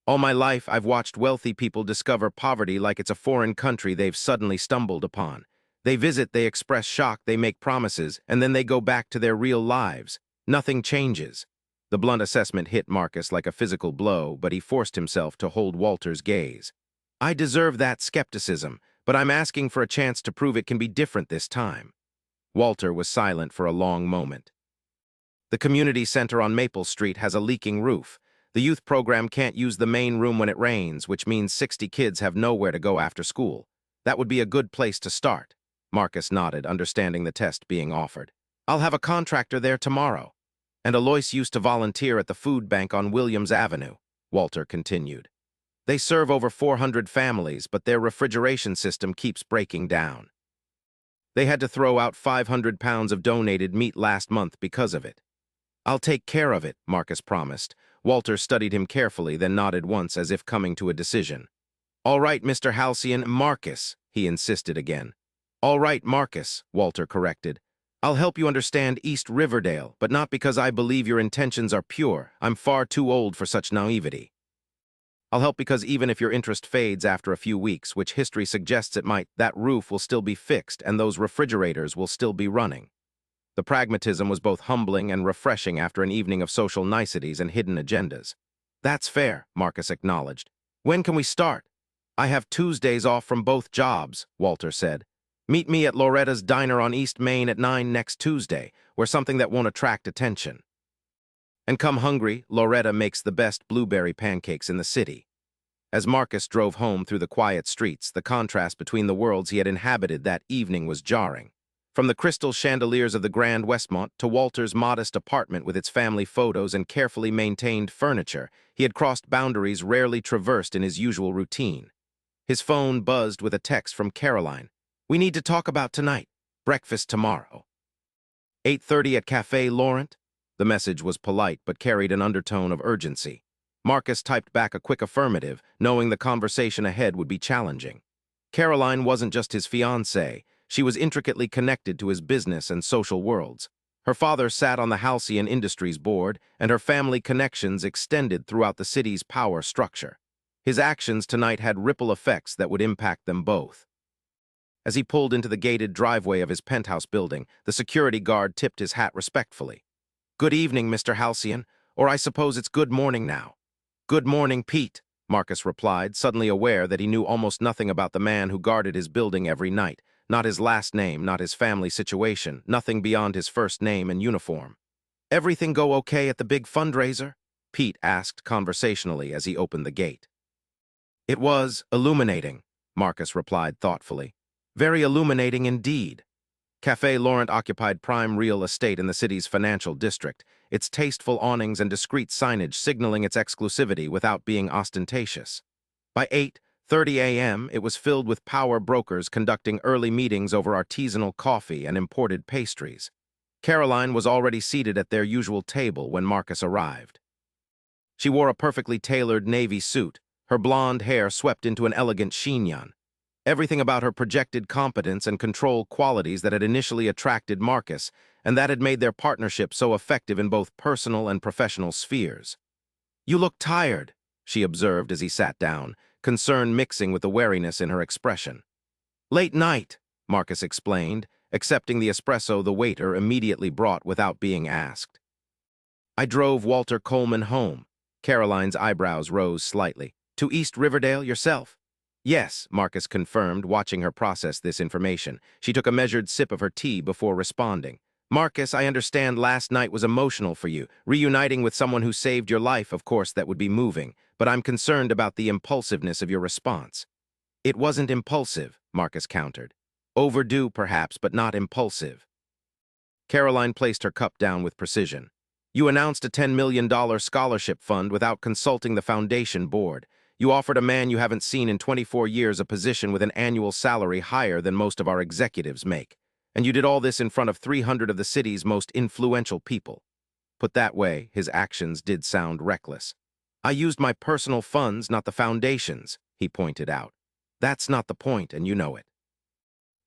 All my life, I've watched wealthy people discover poverty like it's a foreign country they've suddenly stumbled upon. They visit, they express shock, they make promises, and then they go back to their real lives. Nothing changes. The blunt assessment hit Marcus like a physical blow, but he forced himself to hold Walter's gaze. I deserve that skepticism, but I'm asking for a chance to prove it can be different this time. Walter was silent for a long moment. The community center on Maple Street has a leaking roof. The youth program can't use the main room when it rains, which means 60 kids have nowhere to go after school. That would be a good place to start. Marcus nodded, understanding the test being offered. I'll have a contractor there tomorrow. And Alois used to volunteer at the food bank on Williams Avenue, Walter continued. They serve over 400 families, but their refrigeration system keeps breaking down. They had to throw out 500 pounds of donated meat last month because of it. I'll take care of it, Marcus promised. Walter studied him carefully, then nodded once as if coming to a decision. All right, Mr. Halcyon, Marcus, he insisted again. All right, Marcus, Walter corrected. I'll help you understand East Riverdale, but not because I believe your intentions are pure. I'm far too old for such naivety. I'll help because even if your interest fades after a few weeks, which history suggests it might, that roof will still be fixed and those refrigerators will still be running. The pragmatism was both humbling and refreshing after an evening of social niceties and hidden agendas. That's fair, Marcus acknowledged. When can we start? I have Tuesdays off from both jobs, Walter said. Meet me at Loretta's Diner on East Main at 9 next Tuesday, where something that won't attract attention. And come hungry, Loretta makes the best blueberry pancakes in the city. As Marcus drove home through the quiet streets, the contrast between the worlds he had inhabited that evening was jarring. From the crystal chandeliers of the Grand Westmont to Walter's modest apartment with its family photos and carefully maintained furniture, he had crossed boundaries rarely traversed in his usual routine. His phone buzzed with a text from Caroline. We need to talk about tonight. Breakfast tomorrow. 8:30 at Café Laurent? The message was polite but carried an undertone of urgency. Marcus typed back a quick affirmative, knowing the conversation ahead would be challenging. Caroline wasn't just his fiancée. She was intricately connected to his business and social worlds. Her father sat on the Halcyon Industries board, and her family connections extended throughout the city's power structure. His actions tonight had ripple effects that would impact them both. As he pulled into the gated driveway of his penthouse building, the security guard tipped his hat respectfully. Good evening, Mr. Halcyon, or I suppose it's good morning now. Good morning, Pete, Marcus replied, suddenly aware that he knew almost nothing about the man who guarded his building every night. Not his last name, not his family situation, nothing beyond his first name and uniform. Everything go okay at the big fundraiser? Pete asked conversationally as he opened the gate. It was illuminating, Marcus replied thoughtfully. Very illuminating indeed. Café Laurent occupied prime real estate in the city's financial district, its tasteful awnings and discreet signage signaling its exclusivity without being ostentatious. By 8:30 a.m., it was filled with power brokers conducting early meetings over artisanal coffee and imported pastries. Caroline was already seated at their usual table when Marcus arrived. She wore a perfectly tailored navy suit, her blonde hair swept into an elegant chignon. Everything about her projected competence and control qualities that had initially attracted Marcus, and that had made their partnership so effective in both personal and professional spheres. You look tired, she observed as he sat down, concern mixing with the wariness in her expression. Late night, Marcus explained, accepting the espresso the waiter immediately brought without being asked. I drove Walter Coleman home. Caroline's eyebrows rose slightly. To East Riverdale yourself? Yes, Marcus confirmed, watching her process this information. She took a measured sip of her tea before responding. Marcus, I understand last night was emotional for you. Reuniting with someone who saved your life, of course, that would be moving. But I'm concerned about the impulsiveness of your response. It wasn't impulsive, Marcus countered. Overdue, perhaps, but not impulsive. Caroline placed her cup down with precision. You announced a $10 million scholarship fund without consulting the foundation board. You offered a man you haven't seen in 24 years a position with an annual salary higher than most of our executives make. And you did all this in front of 300 of the city's most influential people. Put that way, his actions did sound reckless. I used my personal funds, not the foundation's, he pointed out. That's not the point, and you know it.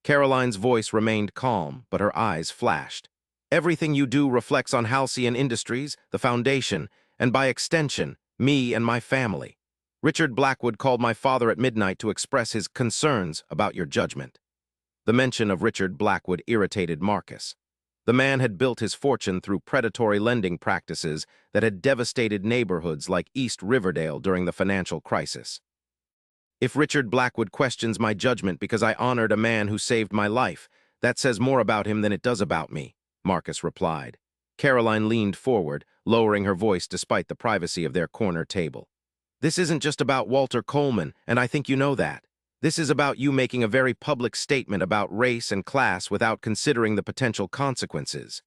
Caroline's voice remained calm, but her eyes flashed. Everything you do reflects on Halcyon Industries, the foundation, and by extension, me and my family. Richard Blackwood called my father at midnight to express his concerns about your judgment. The mention of Richard Blackwood irritated Marcus. The man had built his fortune through predatory lending practices that had devastated neighborhoods like East Riverdale during the financial crisis. If Richard Blackwood questions my judgment because I honored a man who saved my life, that says more about him than it does about me, Marcus replied. Caroline leaned forward, lowering her voice despite the privacy of their corner table. This isn't just about Walter Coleman, and I think you know that. This is about you making a very public statement about race and class without considering the potential consequences.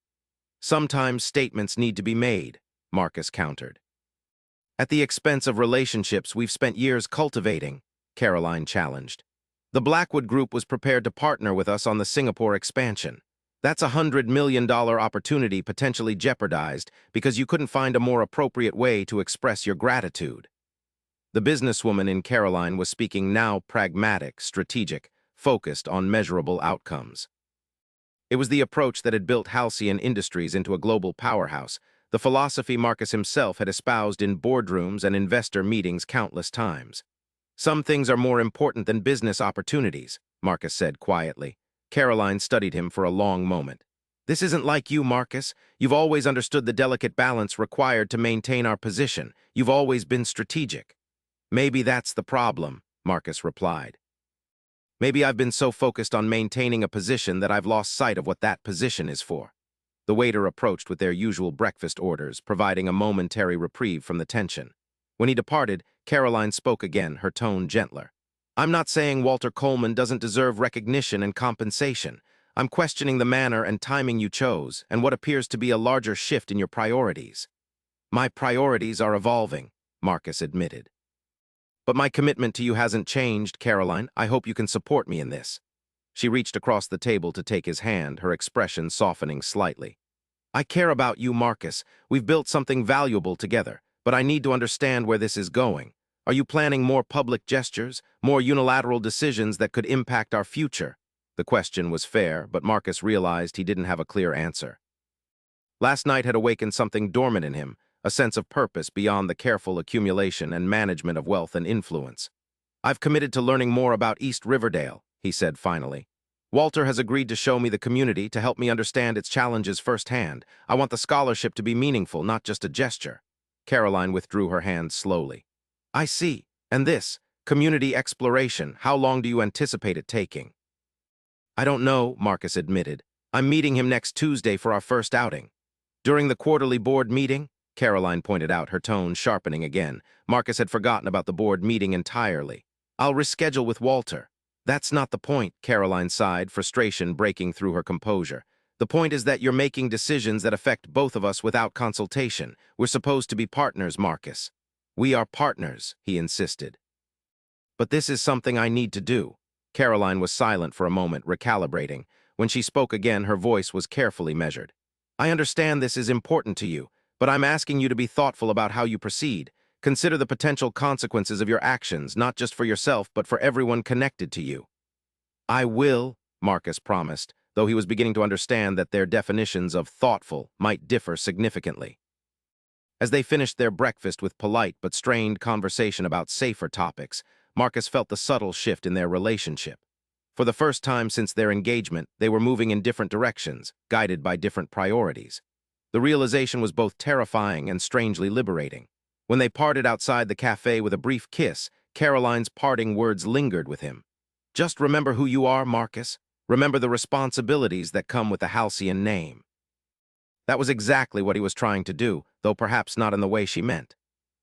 Sometimes statements need to be made, Marcus countered. At the expense of relationships we've spent years cultivating, Caroline challenged. The Blackwood Group was prepared to partner with us on the Singapore expansion. That's a $100 million opportunity potentially jeopardized because you couldn't find a more appropriate way to express your gratitude. The businesswoman in Caroline was speaking now pragmatic, strategic, focused on measurable outcomes. It was the approach that had built Halcyon Industries into a global powerhouse, the philosophy Marcus himself had espoused in boardrooms and investor meetings countless times. Some things are more important than business opportunities, Marcus said quietly. Caroline studied him for a long moment. This isn't like you, Marcus. You've always understood the delicate balance required to maintain our position. You've always been strategic. Maybe that's the problem, Marcus replied. Maybe I've been so focused on maintaining a position that I've lost sight of what that position is for. The waiter approached with their usual breakfast orders, providing a momentary reprieve from the tension. When he departed, Caroline spoke again, her tone gentler. I'm not saying Walter Coleman doesn't deserve recognition and compensation. I'm questioning the manner and timing you chose and what appears to be a larger shift in your priorities. My priorities are evolving, Marcus admitted. But my commitment to you hasn't changed, Caroline. I hope you can support me in this. She reached across the table to take his hand, her expression softening slightly. I care about you, Marcus. We've built something valuable together, but I need to understand where this is going. Are you planning more public gestures, more unilateral decisions that could impact our future? The question was fair, but Marcus realized he didn't have a clear answer. Last night had awakened something dormant in him, a sense of purpose beyond the careful accumulation and management of wealth and influence. I've committed to learning more about East Riverdale, he said finally. Walter has agreed to show me the community to help me understand its challenges firsthand. I want the scholarship to be meaningful, not just a gesture. Caroline withdrew her hand slowly. I see. And this, community exploration, how long do you anticipate it taking? I don't know, Marcus admitted. I'm meeting him next Tuesday for our first outing. During the quarterly board meeting, Caroline pointed out, her tone sharpening again. Marcus had forgotten about the board meeting entirely. I'll reschedule with Walter. That's not the point, Caroline sighed, frustration breaking through her composure. The point is that you're making decisions that affect both of us without consultation. We're supposed to be partners, Marcus. We are partners, he insisted. But this is something I need to do. Caroline was silent for a moment, recalibrating. When she spoke again, her voice was carefully measured. I understand this is important to you, but I'm asking you to be thoughtful about how you proceed. Consider the potential consequences of your actions, not just for yourself, but for everyone connected to you. I will, Marcus promised, though he was beginning to understand that their definitions of thoughtful might differ significantly. As they finished their breakfast with polite but strained conversation about safer topics, Marcus felt the subtle shift in their relationship. For the first time since their engagement, they were moving in different directions, guided by different priorities. The realization was both terrifying and strangely liberating. When they parted outside the cafe with a brief kiss, Caroline's parting words lingered with him. Just remember who you are, Marcus. Remember the responsibilities that come with the Halcyon name. That was exactly what he was trying to do, though perhaps not in the way she meant.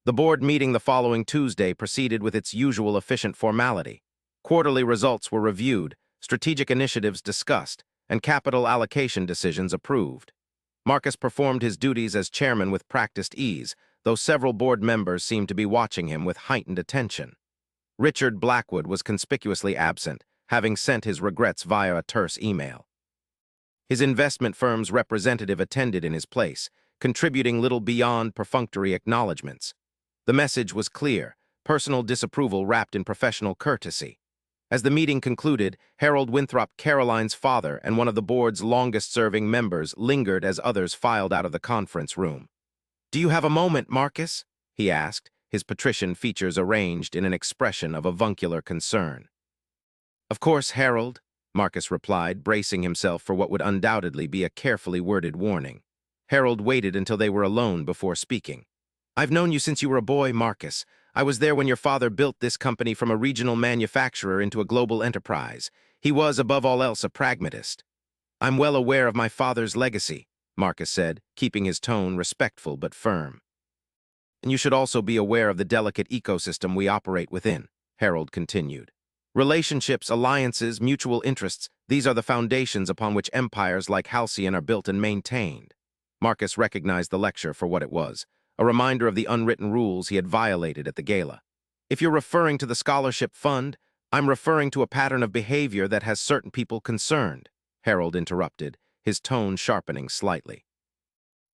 The board meeting the following Tuesday proceeded with its usual efficient formality. Quarterly results were reviewed, strategic initiatives discussed, and capital allocation decisions approved. Marcus performed his duties as chairman with practiced ease, though several board members seemed to be watching him with heightened attention. Richard Blackwood was conspicuously absent, having sent his regrets via a terse email. His investment firm's representative attended in his place, contributing little beyond perfunctory acknowledgments. The message was clear, personal disapproval wrapped in professional courtesy. As the meeting concluded, Harold Winthrop, Caroline's father and one of the board's longest-serving members, lingered as others filed out of the conference room. Do you have a moment, Marcus? He asked, his patrician features arranged in an expression of avuncular concern. "Of course, Harold," Marcus replied, bracing himself for what would undoubtedly be a carefully worded warning. Harold waited until they were alone before speaking. "I've known you since you were a boy, Marcus. I was there when your father built this company from a regional manufacturer into a global enterprise. He was, above all else, a pragmatist." "I'm well aware of my father's legacy," Marcus said, keeping his tone respectful but firm. "And you should also be aware of the delicate ecosystem we operate within," Harold continued. "Relationships, alliances, mutual interests, these are the foundations upon which empires like Halcyon are built and maintained." Marcus recognized the lecture for what it was, a reminder of the unwritten rules he had violated at the gala. "If you're referring to the scholarship fund, I'm referring to a pattern of behavior that has certain people concerned," Harold interrupted, his tone sharpening slightly.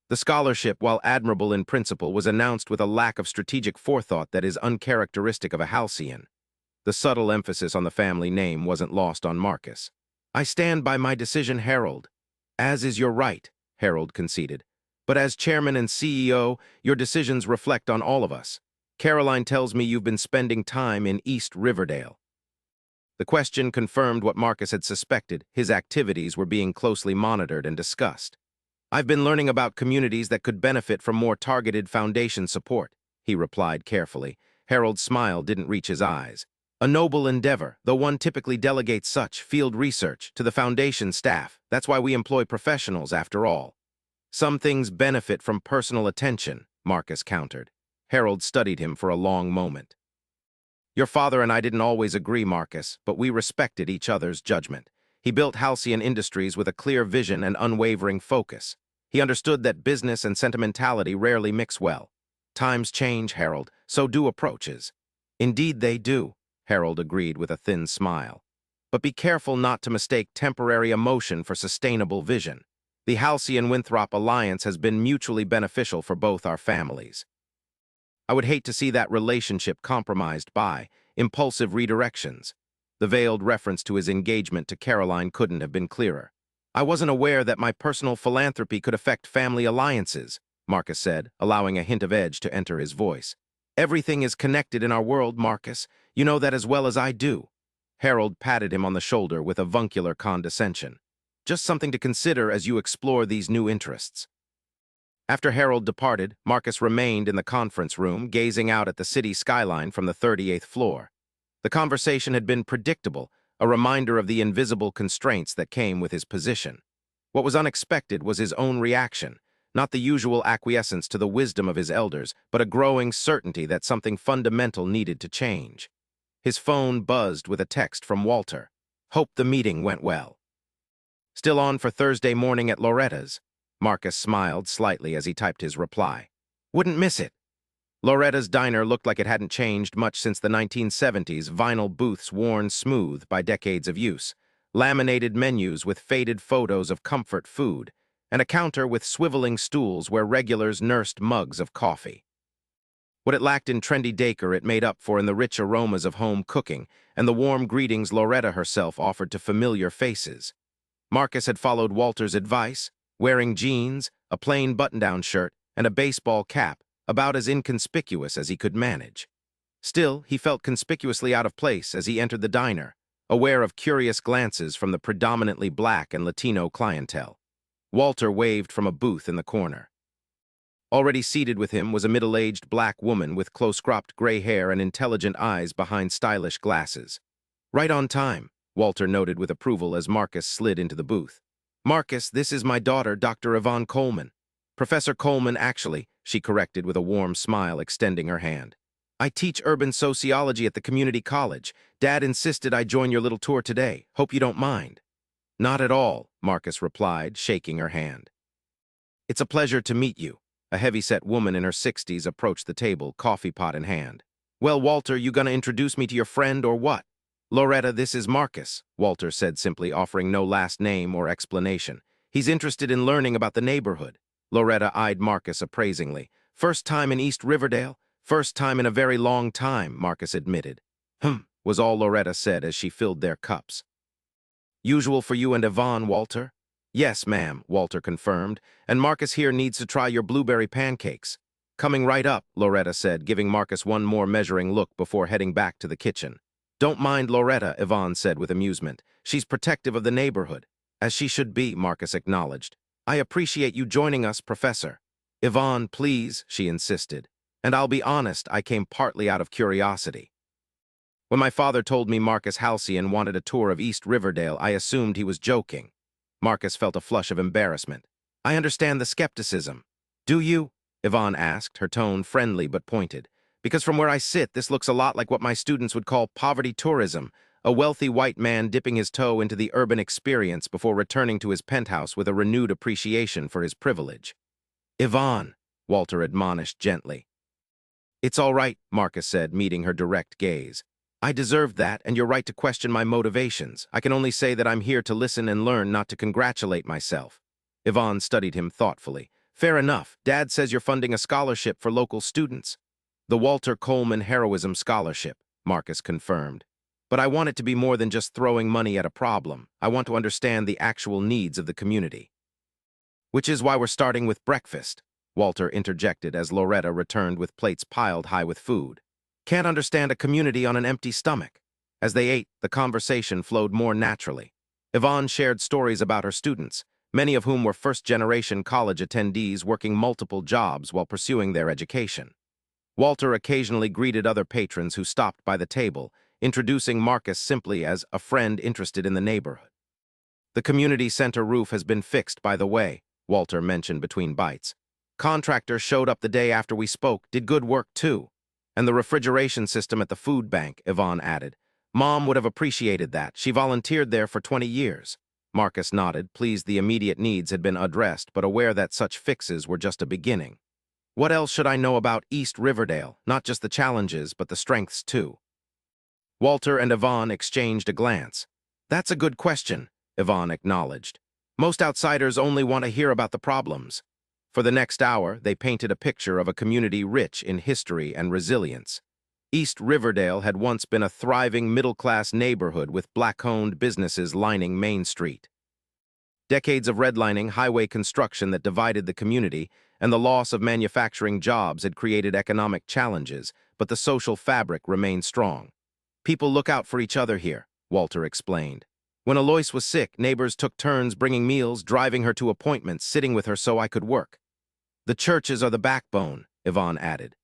The scholarship, while admirable in principle, was announced with a lack of strategic forethought that is uncharacteristic of a Halcyon. The subtle emphasis on the family name wasn't lost on Marcus. "I stand by my decision, Harold." "As is your right," Harold conceded. "But as chairman and CEO, your decisions reflect on all of us. Caroline tells me you've been spending time in East Riverdale." The question confirmed what Marcus had suspected. His activities were being closely monitored and discussed. "I've been learning about communities that could benefit from more targeted foundation support," he replied carefully. Harold's smile didn't reach his eyes. "A noble endeavor, though one typically delegates such field research to the foundation staff. That's why we employ professionals, after all." "Some things benefit from personal attention," Marcus countered. Harold studied him for a long moment. "Your father and I didn't always agree, Marcus, but we respected each other's judgment. He built Halcyon Industries with a clear vision and unwavering focus. He understood that business and sentimentality rarely mix well. Times change, Harold, so do approaches." "Indeed they do," Harold agreed with a thin smile. "But be careful not to mistake temporary emotion for sustainable vision. The Halcyon-Winthrop alliance has been mutually beneficial for both our families. I would hate to see that relationship compromised by impulsive redirections." The veiled reference to his engagement to Caroline couldn't have been clearer. "I wasn't aware that my personal philanthropy could affect family alliances," Marcus said, allowing a hint of edge to enter his voice. "Everything is connected in our world, Marcus. You know that as well as I do." Harold patted him on the shoulder with avuncular condescension. "Just something to consider as you explore these new interests." After Harold departed, Marcus remained in the conference room, gazing out at the city skyline from the 38th floor. The conversation had been predictable, a reminder of the invisible constraints that came with his position. What was unexpected was his own reaction, not the usual acquiescence to the wisdom of his elders, but a growing certainty that something fundamental needed to change. His phone buzzed with a text from Walter. "Hope the meeting went well." "Still on for Thursday morning at Loretta's?" Marcus smiled slightly as he typed his reply. "Wouldn't miss it." Loretta's diner looked like it hadn't changed much since the 1970s, vinyl booths worn smooth by decades of use, laminated menus with faded photos of comfort food, and a counter with swiveling stools where regulars nursed mugs of coffee. What it lacked in trendy decor it made up for in the rich aromas of home cooking and the warm greetings Loretta herself offered to familiar faces. Marcus had followed Walter's advice, wearing jeans, a plain button-down shirt, and a baseball cap, about as inconspicuous as he could manage. Still, he felt conspicuously out of place as he entered the diner, aware of curious glances from the predominantly black and Latino clientele. Walter waved from a booth in the corner. Already seated with him was a middle-aged black woman with close-cropped gray hair and intelligent eyes behind stylish glasses. "Right on time," Walter noted with approval as Marcus slid into the booth. "Marcus, this is my daughter, Dr. Yvonne Coleman." "Professor Coleman, actually," she corrected with a warm smile, extending her hand. "I teach urban sociology at the community college. Dad insisted I join your little tour today. Hope you don't mind." "Not at all," Marcus replied, shaking her hand. "It's a pleasure to meet you." A heavy-set woman in her 60s approached the table, coffee pot in hand. "Well, Walter, you gonna introduce me to your friend or what?" "Loretta, this is Marcus," Walter said simply, offering no last name or explanation. "He's interested in learning about the neighborhood." Loretta eyed Marcus appraisingly. "First time in East Riverdale?" "First time in a very long time," Marcus admitted. Was all Loretta said as she filled their cups. "Usual for you and Yvonne, Walter?" "Yes, ma'am," Walter confirmed, "and Marcus here needs to try your blueberry pancakes." Coming right up, Loretta said, giving Marcus one more measuring look before heading back to the kitchen. Don't mind Loretta, Yvonne said with amusement. She's protective of the neighborhood. As she should be, Marcus acknowledged. I appreciate you joining us, Professor. Yvonne, please, she insisted. And I'll be honest, I came partly out of curiosity. When my father told me Marcus Halcyon wanted a tour of East Riverdale, I assumed he was joking. Marcus felt a flush of embarrassment. I understand the skepticism. Do you? Yvonne asked, her tone friendly but pointed. Because from where I sit, this looks a lot like what my students would call poverty tourism, a wealthy white man dipping his toe into the urban experience before returning to his penthouse with a renewed appreciation for his privilege. Yvonne, Walter admonished gently. It's all right, Marcus said, meeting her direct gaze. I deserved that, and you're right to question my motivations. I can only say that I'm here to listen and learn, not to congratulate myself. Yvonne studied him thoughtfully. Fair enough. Dad says you're funding a scholarship for local students. The Walter Coleman Heroism Scholarship, Marcus confirmed. But I want it to be more than just throwing money at a problem. I want to understand the actual needs of the community. Which is why we're starting with breakfast, Walter interjected as Loretta returned with plates piled high with food. Can't understand a community on an empty stomach. As they ate, the conversation flowed more naturally. Yvonne shared stories about her students, many of whom were first-generation college attendees working multiple jobs while pursuing their education. Walter occasionally greeted other patrons who stopped by the table, introducing Marcus simply as a friend interested in the neighborhood. The community center roof has been fixed, by the way, Walter mentioned between bites. Contractor showed up the day after we spoke, did good work too. And the refrigeration system at the food bank, Yvonne added. Mom would have appreciated that. She volunteered there for 20 years. Marcus nodded, pleased the immediate needs had been addressed, but aware that such fixes were just a beginning. What else should I know about East Riverdale? Not just the challenges, but the strengths too. Walter and Yvonne exchanged a glance. That's a good question, Yvonne acknowledged. Most outsiders only want to hear about the problems. For the next hour, they painted a picture of a community rich in history and resilience. East Riverdale had once been a thriving middle-class neighborhood with black-owned businesses lining Main Street. Decades of redlining, highway construction that divided the community, and the loss of manufacturing jobs had created economic challenges, but the social fabric remained strong. People look out for each other here, Walter explained. When Alois was sick, neighbors took turns bringing meals, driving her to appointments, sitting with her so I could work. The churches are the backbone, Yvonne added.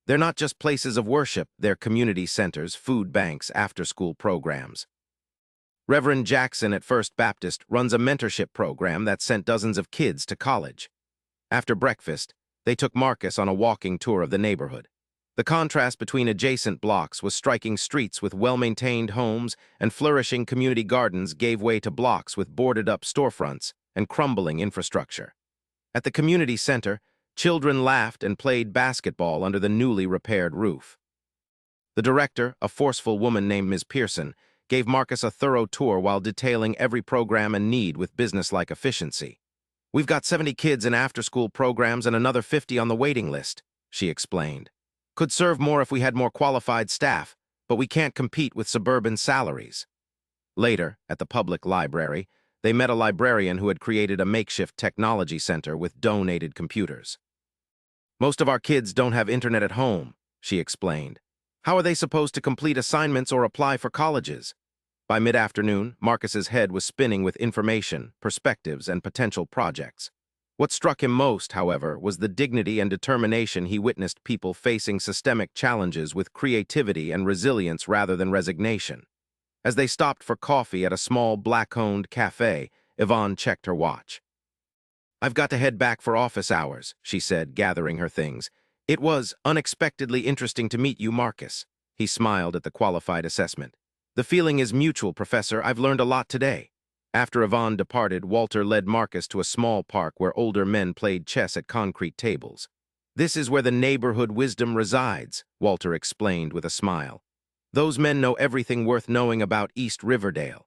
They're not just places of worship, they're community centers, food banks, after-school programs. Reverend Jackson at First Baptist runs a mentorship program that sent dozens of kids to college. After breakfast, they took Marcus on a walking tour of the neighborhood. The contrast between adjacent blocks was striking. Streets with well-maintained homes and flourishing community gardens gave way to blocks with boarded-up storefronts and crumbling infrastructure. At the community center, children laughed and played basketball under the newly repaired roof. The director, a forceful woman named Ms. Pearson, gave Marcus a thorough tour while detailing every program and need with businesslike efficiency. We've got 70 kids in after-school programs and another 50 on the waiting list, she explained. Could serve more if we had more qualified staff, but we can't compete with suburban salaries. Later, at the public library, they met a librarian who had created a makeshift technology center with donated computers. Most of our kids don't have internet at home, she explained. How are they supposed to complete assignments or apply for colleges? By mid-afternoon, Marcus's head was spinning with information, perspectives, and potential projects. What struck him most, however, was the dignity and determination he witnessed people facing systemic challenges with creativity and resilience rather than resignation. As they stopped for coffee at a small black-owned cafe, Yvonne checked her watch. I've got to head back for office hours, she said, gathering her things. It was unexpectedly interesting to meet you, Marcus. He smiled at the qualified assessment. The feeling is mutual, Professor. I've learned a lot today. After Yvonne departed, Walter led Marcus to a small park where older men played chess at concrete tables. This is where the neighborhood wisdom resides, Walter explained with a smile. Those men know everything worth knowing about East Riverdale.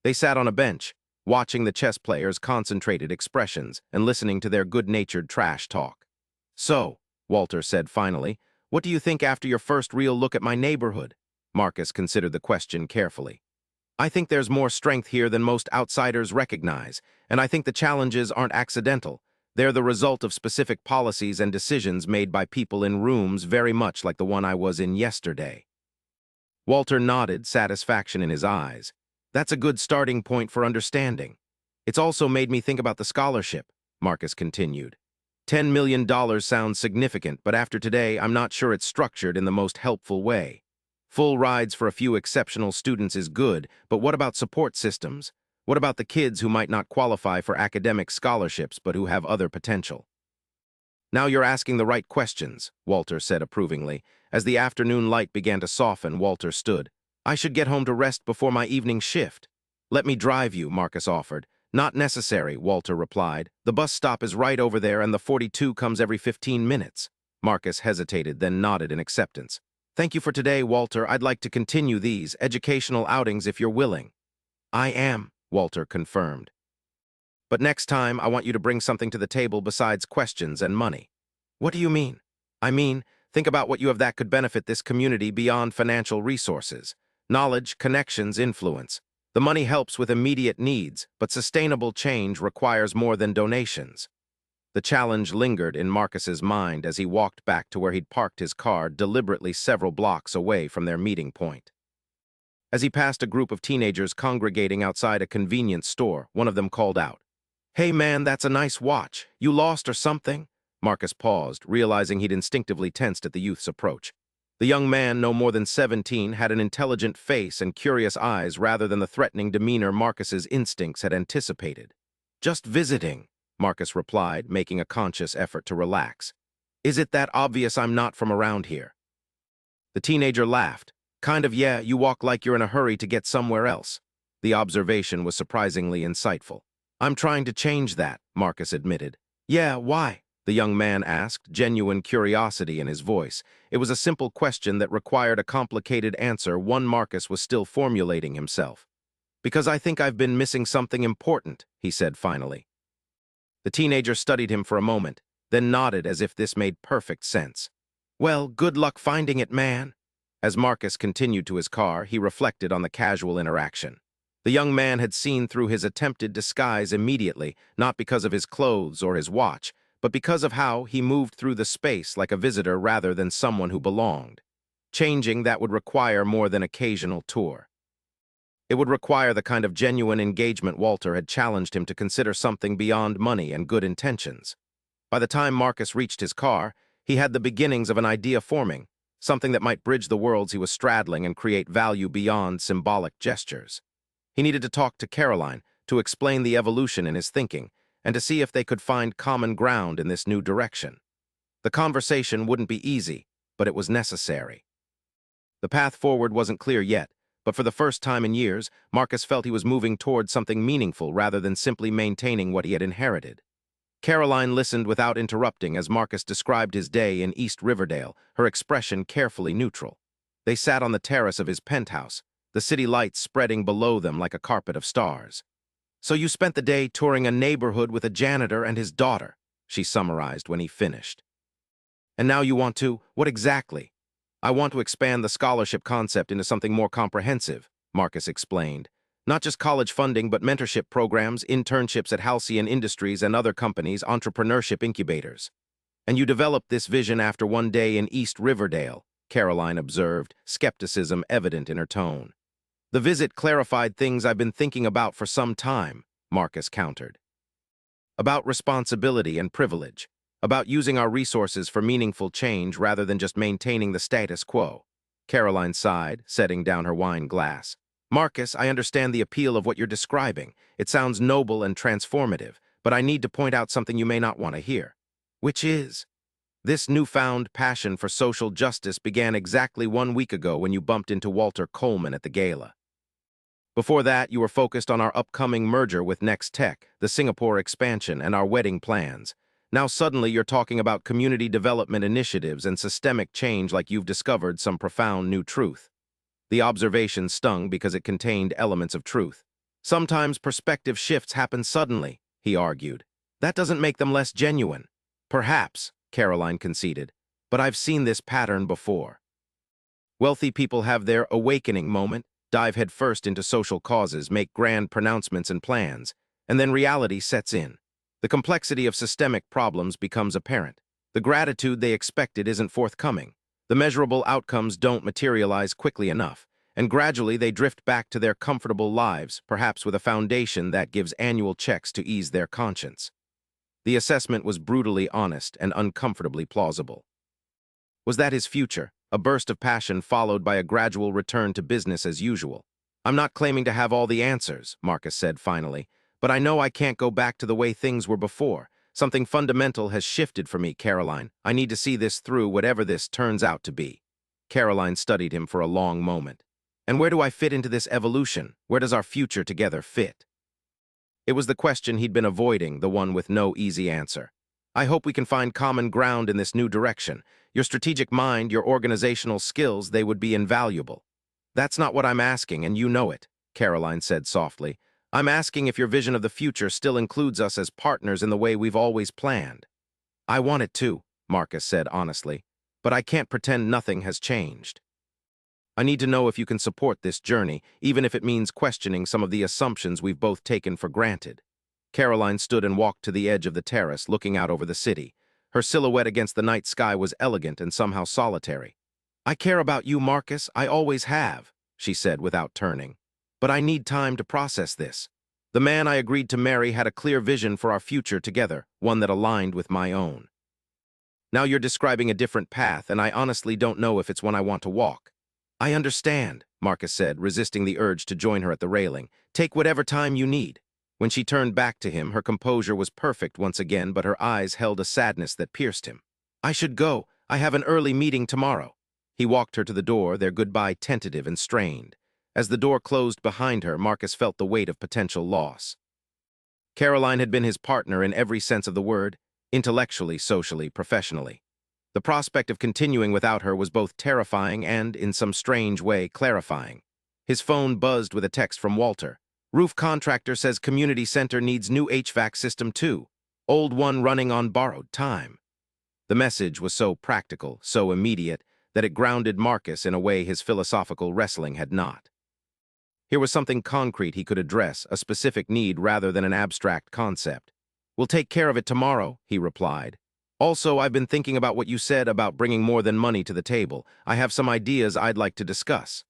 They sat on a bench, watching the chess players' concentrated expressions and listening to their good-natured trash talk. So, Walter said finally, what do you think after your first real look at my neighborhood? Marcus considered the question carefully. I think there's more strength here than most outsiders recognize, and I think the challenges aren't accidental. They're the result of specific policies and decisions made by people in rooms very much like the one I was in yesterday. Walter nodded, satisfaction in his eyes. That's a good starting point for understanding. It's also made me think about the scholarship, Marcus continued. $10 million sounds significant, but after today, I'm not sure it's structured in the most helpful way. Full rides for a few exceptional students is good, but what about support systems? What about the kids who might not qualify for academic scholarships but who have other potential? Now you're asking the right questions, Walter said approvingly. As the afternoon light began to soften, Walter stood. I should get home to rest before my evening shift. Let me drive you, Marcus offered. Not necessary, Walter replied. The bus stop is right over there and the 42 comes every 15 minutes. Marcus hesitated, then nodded in acceptance. Thank you for today, Walter. I'd like to continue these educational outings if you're willing. I am, Walter confirmed. But next time, I want you to bring something to the table besides questions and money. What do you mean? I mean, think about what you have that could benefit this community beyond financial resources. Knowledge, connections, influence. The money helps with immediate needs, but sustainable change requires more than donations. The challenge lingered in Marcus's mind as he walked back to where he'd parked his car deliberately several blocks away from their meeting point. As he passed a group of teenagers congregating outside a convenience store, one of them called out, Hey man, that's a nice watch. You lost or something? Marcus paused, realizing he'd instinctively tensed at the youth's approach. The young man, no more than 17, had an intelligent face and curious eyes rather than the threatening demeanor Marcus's instincts had anticipated. Just visiting, Marcus replied, making a conscious effort to relax. Is it that obvious I'm not from around here? The teenager laughed. Kind of, yeah, you walk like you're in a hurry to get somewhere else. The observation was surprisingly insightful. I'm trying to change that, Marcus admitted. Yeah, why? The young man asked, genuine curiosity in his voice. It was a simple question that required a complicated answer, one Marcus was still formulating himself. Because I think I've been missing something important, he said finally. The teenager studied him for a moment, then nodded as if this made perfect sense. Well, good luck finding it, man. As Marcus continued to his car, he reflected on the casual interaction. The young man had seen through his attempted disguise immediately, not because of his clothes or his watch, but because of how he moved through the space like a visitor rather than someone who belonged. Changing that would require more than occasional tour. It would require the kind of genuine engagement Walter had challenged him to consider something beyond money and good intentions. By the time Marcus reached his car, he had the beginnings of an idea forming, something that might bridge the worlds he was straddling and create value beyond symbolic gestures. He needed to talk to Caroline to explain the evolution in his thinking and to see if they could find common ground in this new direction. The conversation wouldn't be easy, but it was necessary. The path forward wasn't clear yet, but for the first time in years, Marcus felt he was moving toward something meaningful rather than simply maintaining what he had inherited. Caroline listened without interrupting as Marcus described his day in East Riverdale, her expression carefully neutral. They sat on the terrace of his penthouse, the city lights spreading below them like a carpet of stars. So you spent the day touring a neighborhood with a janitor and his daughter, she summarized when he finished. And now you want to, what exactly? I want to expand the scholarship concept into something more comprehensive, Marcus explained. Not just college funding, but mentorship programs, internships at Halcyon Industries and other companies, entrepreneurship incubators. And you developed this vision after one day in East Riverdale, Caroline observed, skepticism evident in her tone. The visit clarified things I've been thinking about for some time, Marcus countered. About responsibility and privilege, about using our resources for meaningful change rather than just maintaining the status quo. Caroline sighed, setting down her wine glass. Marcus, I understand the appeal of what you're describing. It sounds noble and transformative, but I need to point out something you may not want to hear. Which is, this newfound passion for social justice began exactly 1 week ago when you bumped into Walter Coleman at the gala. Before that, you were focused on our upcoming merger with Next Tech, the Singapore expansion, and our wedding plans. Now suddenly you're talking about community development initiatives and systemic change like you've discovered some profound new truth. The observation stung because it contained elements of truth. Sometimes perspective shifts happen suddenly, he argued. That doesn't make them less genuine. Perhaps, Caroline conceded, but I've seen this pattern before. Wealthy people have their awakening moment, dive headfirst into social causes, make grand pronouncements and plans, and then reality sets in. The complexity of systemic problems becomes apparent. The gratitude they expected isn't forthcoming. The measurable outcomes don't materialize quickly enough, and gradually they drift back to their comfortable lives, perhaps with a foundation that gives annual checks to ease their conscience. The assessment was brutally honest and uncomfortably plausible. Was that his future? A burst of passion followed by a gradual return to business as usual. "I'm not claiming to have all the answers," Marcus said finally, "but I know I can't go back to the way things were before. Something fundamental has shifted for me, Caroline. I need to see this through, whatever this turns out to be." Caroline studied him for a long moment. "And where do I fit into this evolution? Where does our future together fit?" It was the question he'd been avoiding, the one with no easy answer. "I hope we can find common ground in this new direction. Your strategic mind, your organizational skills, they would be invaluable." "That's not what I'm asking, and you know it," Caroline said softly. "I'm asking if your vision of the future still includes us as partners in the way we've always planned." "I want it to," Marcus said honestly, "but I can't pretend nothing has changed. I need to know if you can support this journey, even if it means questioning some of the assumptions we've both taken for granted." Caroline stood and walked to the edge of the terrace, looking out over the city. Her silhouette against the night sky was elegant and somehow solitary. "I care about you, Marcus. I always have," she said without turning. "But I need time to process this. The man I agreed to marry had a clear vision for our future together, one that aligned with my own. Now you're describing a different path, and I honestly don't know if it's one I want to walk." "I understand," Marcus said, resisting the urge to join her at the railing. "Take whatever time you need." When she turned back to him, her composure was perfect once again, but her eyes held a sadness that pierced him. "I should go. I have an early meeting tomorrow." He walked her to the door, their goodbye tentative and strained. As the door closed behind her, Marcus felt the weight of potential loss. Caroline had been his partner in every sense of the word, intellectually, socially, professionally. The prospect of continuing without her was both terrifying and, in some strange way, clarifying. His phone buzzed with a text from Walter. "Roof contractor says community center needs new HVAC system too. Old one running on borrowed time." The message was so practical, so immediate, that it grounded Marcus in a way his philosophical wrestling had not. Here was something concrete he could address, a specific need rather than an abstract concept. "We'll take care of it tomorrow," he replied. "Also, I've been thinking about what you said about bringing more than money to the table. I have some ideas I'd like to discuss."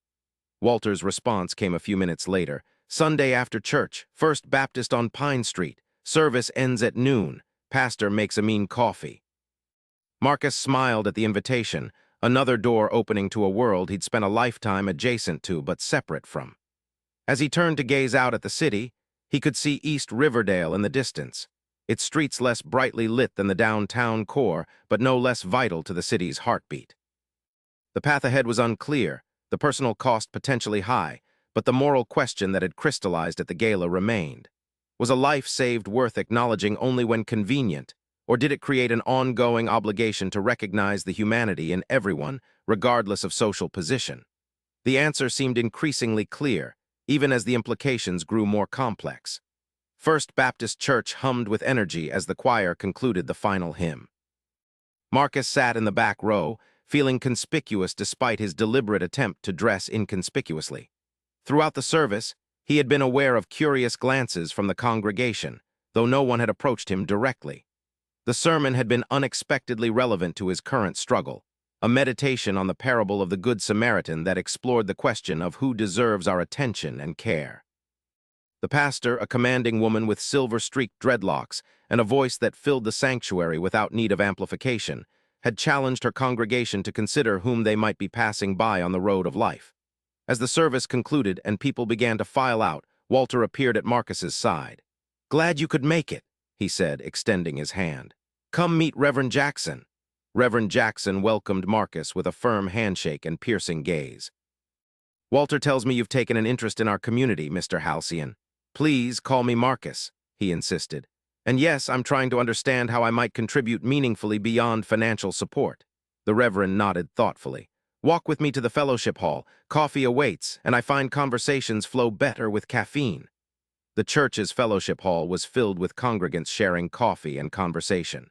Walter's response came a few minutes later. "Sunday after church, First Baptist on Pine Street. Service ends at noon. Pastor makes a mean coffee." Marcus smiled at the invitation, another door opening to a world he'd spent a lifetime adjacent to but separate from. As he turned to gaze out at the city, he could see East Riverdale in the distance, its streets less brightly lit than the downtown core, but no less vital to the city's heartbeat. The path ahead was unclear, the personal cost potentially high, but the moral question that had crystallized at the gala remained. Was a life saved worth acknowledging only when convenient, or did it create an ongoing obligation to recognize the humanity in everyone, regardless of social position? The answer seemed increasingly clear, even as the implications grew more complex. First Baptist Church hummed with energy as the choir concluded the final hymn. Marcus sat in the back row, feeling conspicuous despite his deliberate attempt to dress inconspicuously. Throughout the service, he had been aware of curious glances from the congregation, though no one had approached him directly. The sermon had been unexpectedly relevant to his current struggle, a meditation on the parable of the Good Samaritan that explored the question of who deserves our attention and care. The pastor, a commanding woman with silver-streaked dreadlocks and a voice that filled the sanctuary without need of amplification, had challenged her congregation to consider whom they might be passing by on the road of life. As the service concluded and people began to file out, Walter appeared at Marcus's side. "Glad you could make it," he said, extending his hand. "Come meet Reverend Jackson." Reverend Jackson welcomed Marcus with a firm handshake and piercing gaze. "Walter tells me you've taken an interest in our community, Mr. Halcyon. Please call me Marcus," he insisted. "And yes, I'm trying to understand how I might contribute meaningfully beyond financial support." The Reverend nodded thoughtfully. "Walk with me to the fellowship hall. Coffee awaits, and I find conversations flow better with caffeine." The church's fellowship hall was filled with congregants sharing coffee and conversation.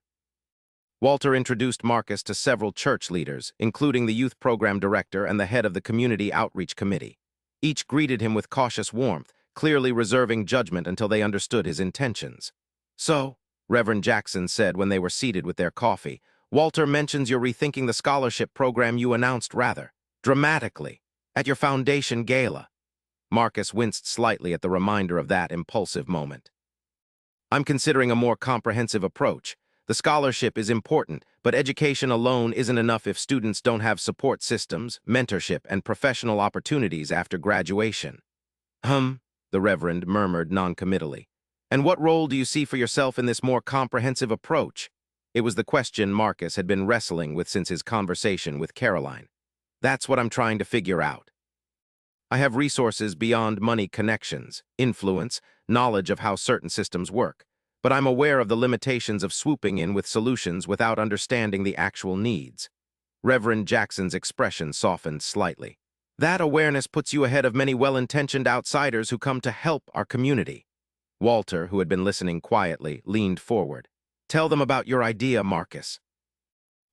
Walter introduced Marcus to several church leaders, including the youth program director and the head of the community outreach committee. Each greeted him with cautious warmth, clearly reserving judgment until they understood his intentions. "So, Reverend Jackson said when they were seated with their coffee. "Walter mentions you're rethinking the scholarship program you announced rather dramatically at your foundation gala." Marcus winced slightly at the reminder of that impulsive moment. "I'm considering a more comprehensive approach. The scholarship is important, but education alone isn't enough if students don't have support systems, mentorship, and professional opportunities after graduation." The Reverend murmured noncommittally. "And what role do you see for yourself in this more comprehensive approach?" It was the question Marcus had been wrestling with since his conversation with Caroline. "That's what I'm trying to figure out. I have resources beyond money, connections, influence, knowledge of how certain systems work, but I'm aware of the limitations of swooping in with solutions without understanding the actual needs." Reverend Jackson's expression softened slightly. "That awareness puts you ahead of many well-intentioned outsiders who come to help our community." Walter, who had been listening quietly, leaned forward. "Tell them about your idea, Marcus."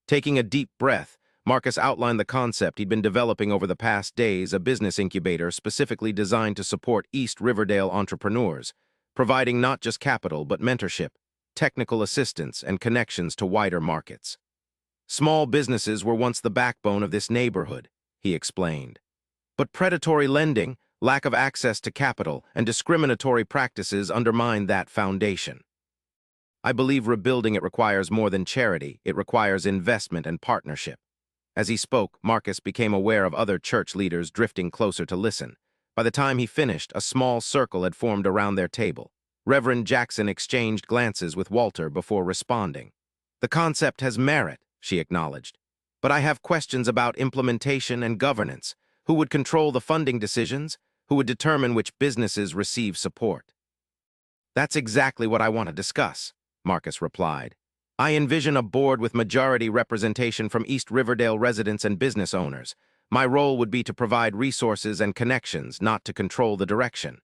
Taking a deep breath, Marcus outlined the concept he'd been developing over the past days, a business incubator specifically designed to support East Riverdale entrepreneurs, providing not just capital but mentorship, technical assistance, and connections to wider markets. "Small businesses were once the backbone of this neighborhood," he explained. "But predatory lending, lack of access to capital, and discriminatory practices undermine that foundation. I believe rebuilding it requires more than charity, it requires investment and partnership." As he spoke, Marcus became aware of other church leaders drifting closer to listen. By the time he finished, a small circle had formed around their table. Reverend Jackson exchanged glances with Walter before responding. "The concept has merit," she acknowledged, "but I have questions about implementation and governance. Who would control the funding decisions? Who would determine which businesses receive support?" "That's exactly what I want to discuss," Marcus replied. "I envision a board with majority representation from East Riverdale residents and business owners. My role would be to provide resources and connections, not to control the direction."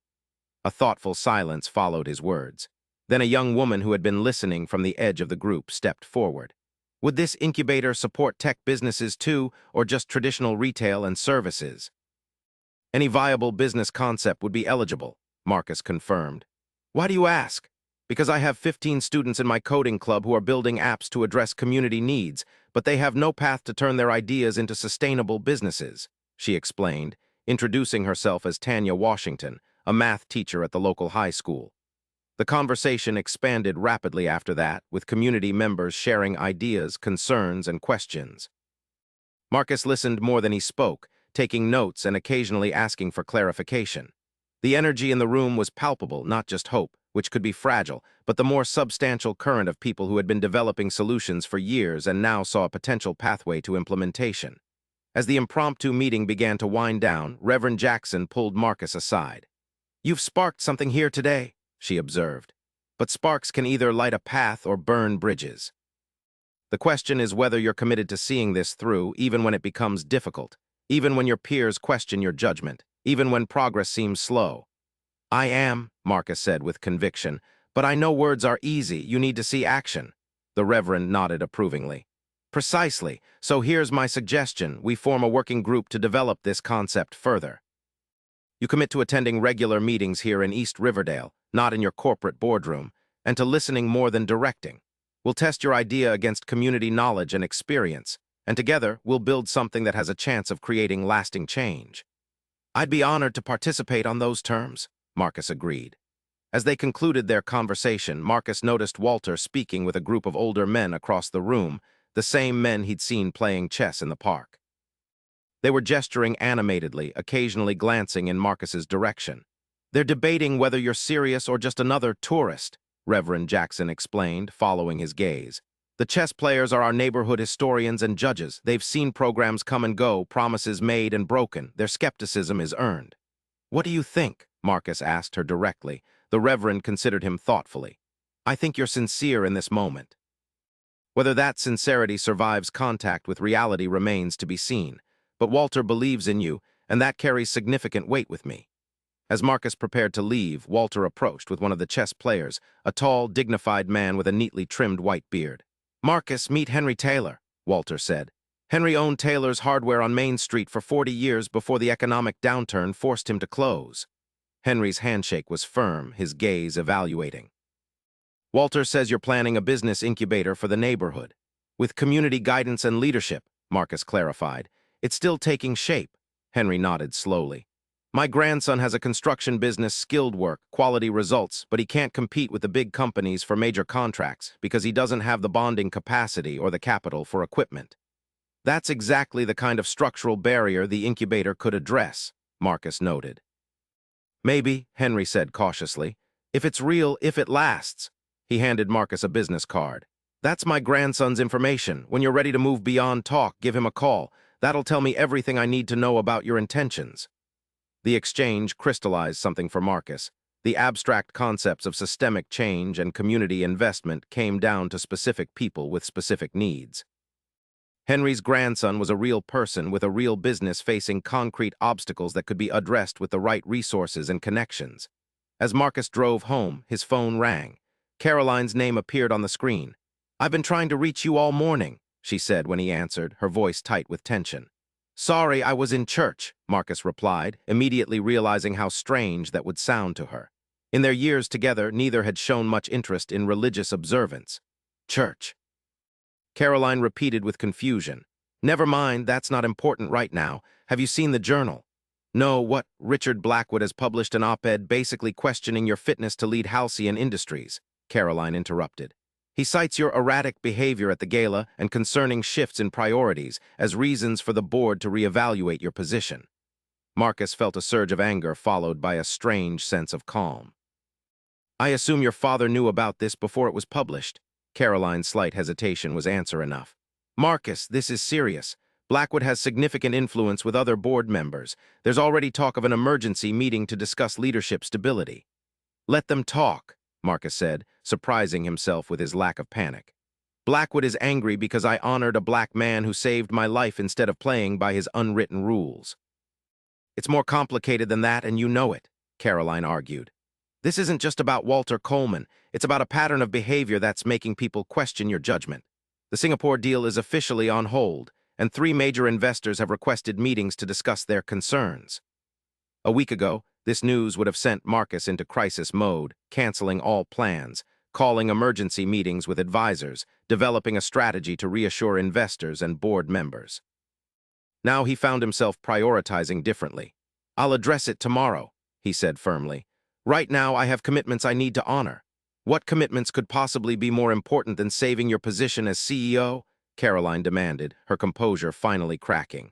A thoughtful silence followed his words. Then a young woman who had been listening from the edge of the group stepped forward. "Would this incubator support tech businesses too, or just traditional retail and services?" "Any viable business concept would be eligible," Marcus confirmed. "Why do you ask?" "Because I have 15 students in my coding club who are building apps to address community needs, but they have no path to turn their ideas into sustainable businesses," she explained, introducing herself as Tanya Washington, a math teacher at the local high school. The conversation expanded rapidly after that, with community members sharing ideas, concerns, and questions. Marcus listened more than he spoke, taking notes and occasionally asking for clarification. The energy in the room was palpable, not just hope, which could be fragile, but the more substantial current of people who had been developing solutions for years and now saw a potential pathway to implementation. As the impromptu meeting began to wind down, Reverend Jackson pulled Marcus aside. "You've sparked something here today," she observed. "But sparks can either light a path or burn bridges. The question is whether you're committed to seeing this through, even when it becomes difficult, even when your peers question your judgment, even when progress seems slow." "I am," Marcus said with conviction, "but I know words are easy. You need to see action." The Reverend nodded approvingly. "Precisely. So here's my suggestion. We form a working group to develop this concept further. You commit to attending regular meetings here in East Riverdale, not in your corporate boardroom, and to listening more than directing. We'll test your idea against community knowledge and experience, and together we'll build something that has a chance of creating lasting change." "I'd be honored to participate on those terms," Marcus agreed. As they concluded their conversation, Marcus noticed Walter speaking with a group of older men across the room, the same men he'd seen playing chess in the park. They were gesturing animatedly, occasionally glancing in Marcus's direction. "They're debating whether you're serious or just another tourist," Reverend Jackson explained, following his gaze. "The chess players are our neighborhood historians and judges. They've seen programs come and go, promises made and broken. Their skepticism is earned." "What do you think?" Marcus asked her directly. The Reverend considered him thoughtfully. "I think you're sincere in this moment. Whether that sincerity survives contact with reality remains to be seen. But Walter believes in you, and that carries significant weight with me." As Marcus prepared to leave, Walter approached with one of the chess players, a tall, dignified man with a neatly trimmed white beard. "Marcus, meet Henry Taylor," Walter said. "Henry owned Taylor's Hardware on Main Street for 40 years before the economic downturn forced him to close." Henry's handshake was firm, his gaze evaluating. Walter says you're planning a business incubator for the neighborhood. With community guidance and leadership, Marcus clarified. It's still taking shape. Henry nodded slowly. My grandson has a construction business, skilled work, quality results, but he can't compete with the big companies for major contracts because he doesn't have the bonding capacity or the capital for equipment. That's exactly the kind of structural barrier the incubator could address, Marcus noted. Maybe, Henry said cautiously. If it's real, if it lasts. He handed Marcus a business card. That's my grandson's information. When you're ready to move beyond talk, give him a call. That'll tell me everything I need to know about your intentions. The exchange crystallized something for Marcus. The abstract concepts of systemic change and community investment came down to specific people with specific needs. Henry's grandson was a real person with a real business facing concrete obstacles that could be addressed with the right resources and connections. As Marcus drove home, his phone rang. Caroline's name appeared on the screen. I've been trying to reach you all morning, she said when he answered, her voice tight with tension. Sorry, I was in church, Marcus replied, immediately realizing how strange that would sound to her. In their years together, neither had shown much interest in religious observance. Church. Caroline repeated with confusion. Never mind, that's not important right now. Have you seen the journal? No, what? Richard Blackwood has published an op-ed basically questioning your fitness to lead Halcyon Industries, Caroline interrupted. He cites your erratic behavior at the gala and concerning shifts in priorities as reasons for the board to reevaluate your position. Marcus felt a surge of anger followed by a strange sense of calm. I assume your father knew about this before it was published. Caroline's slight hesitation was answer enough. Marcus, this is serious. Blackwood has significant influence with other board members. There's already talk of an emergency meeting to discuss leadership stability. Let them talk, Marcus said, surprising himself with his lack of panic. Blackwood is angry because I honored a black man who saved my life instead of playing by his unwritten rules. It's more complicated than that, and you know it, Caroline argued. This isn't just about Walter Coleman. It's about a pattern of behavior that's making people question your judgment. The Singapore deal is officially on hold, and 3 major investors have requested meetings to discuss their concerns. A week ago, this news would have sent Marcus into crisis mode, canceling all plans, calling emergency meetings with advisors, developing a strategy to reassure investors and board members. Now he found himself prioritizing differently. I'll address it tomorrow, he said firmly. Right now, I have commitments I need to honor. What commitments could possibly be more important than saving your position as CEO? Caroline demanded, her composure finally cracking.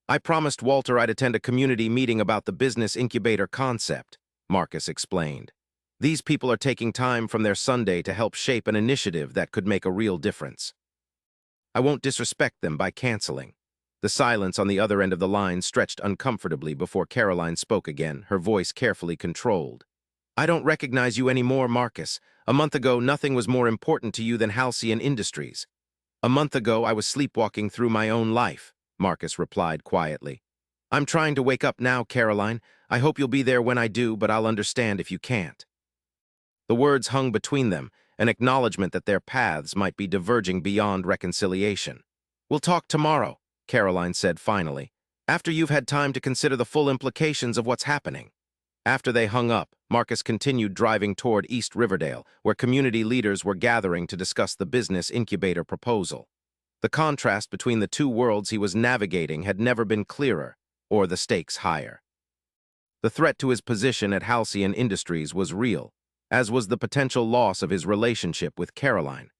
I promised Walter I'd attend a community meeting about the business incubator concept, Marcus explained. These people are taking time from their Sunday to help shape an initiative that could make a real difference. I won't disrespect them by canceling. The silence on the other end of the line stretched uncomfortably before Caroline spoke again, her voice carefully controlled. I don't recognize you anymore, Marcus. A month ago, nothing was more important to you than Halcyon Industries. A month ago, I was sleepwalking through my own life, Marcus replied quietly. I'm trying to wake up now, Caroline. I hope you'll be there when I do, but I'll understand if you can't. The words hung between them, an acknowledgement that their paths might be diverging beyond reconciliation. We'll talk tomorrow, Caroline said finally, after you've had time to consider the full implications of what's happening. After they hung up, Marcus continued driving toward East Riverdale, where community leaders were gathering to discuss the business incubator proposal. The contrast between the two worlds he was navigating had never been clearer, or the stakes higher. The threat to his position at Halcyon Industries was real, as was the potential loss of his relationship with Caroline.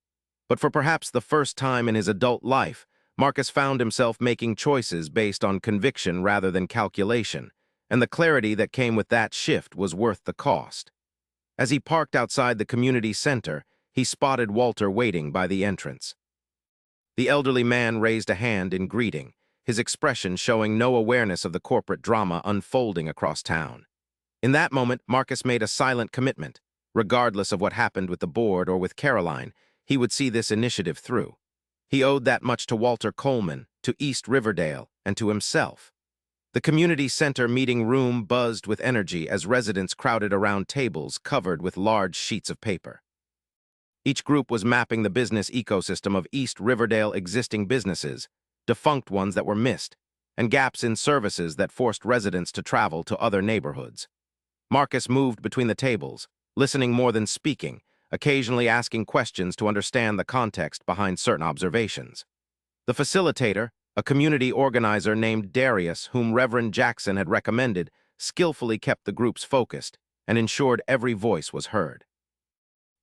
But for perhaps the first time in his adult life, Marcus found himself making choices based on conviction rather than calculation, and the clarity that came with that shift was worth the cost. As he parked outside the community center, he spotted Walter waiting by the entrance. The elderly man raised a hand in greeting, his expression showing no awareness of the corporate drama unfolding across town. In that moment, Marcus made a silent commitment. Regardless of what happened with the board or with Caroline, he would see this initiative through. He owed that much to Walter Coleman, to East Riverdale, and to himself. The community center meeting room buzzed with energy as residents crowded around tables covered with large sheets of paper. Each group was mapping the business ecosystem of East Riverdale existing businesses, defunct ones that were missed, and gaps in services that forced residents to travel to other neighborhoods. Marcus moved between the tables, listening more than speaking, occasionally asking questions to understand the context behind certain observations. The facilitator, a community organizer named Darius, whom Reverend Jackson had recommended, skillfully kept the groups focused and ensured every voice was heard.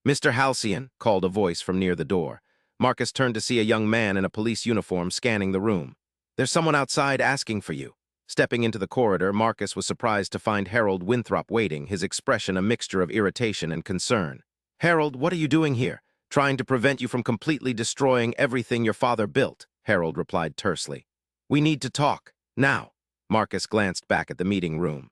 "Mr. Halcyon," called a voice from near the door. Marcus turned to see a young man in a police uniform scanning the room. "There's someone outside asking for you." Stepping into the corridor, Marcus was surprised to find Harold Winthrop waiting, his expression a mixture of irritation and concern. "Harold, what are you doing here? Trying to prevent you from completely destroying everything your father built," Harold replied tersely. "We need to talk, now." Marcus glanced back at the meeting room.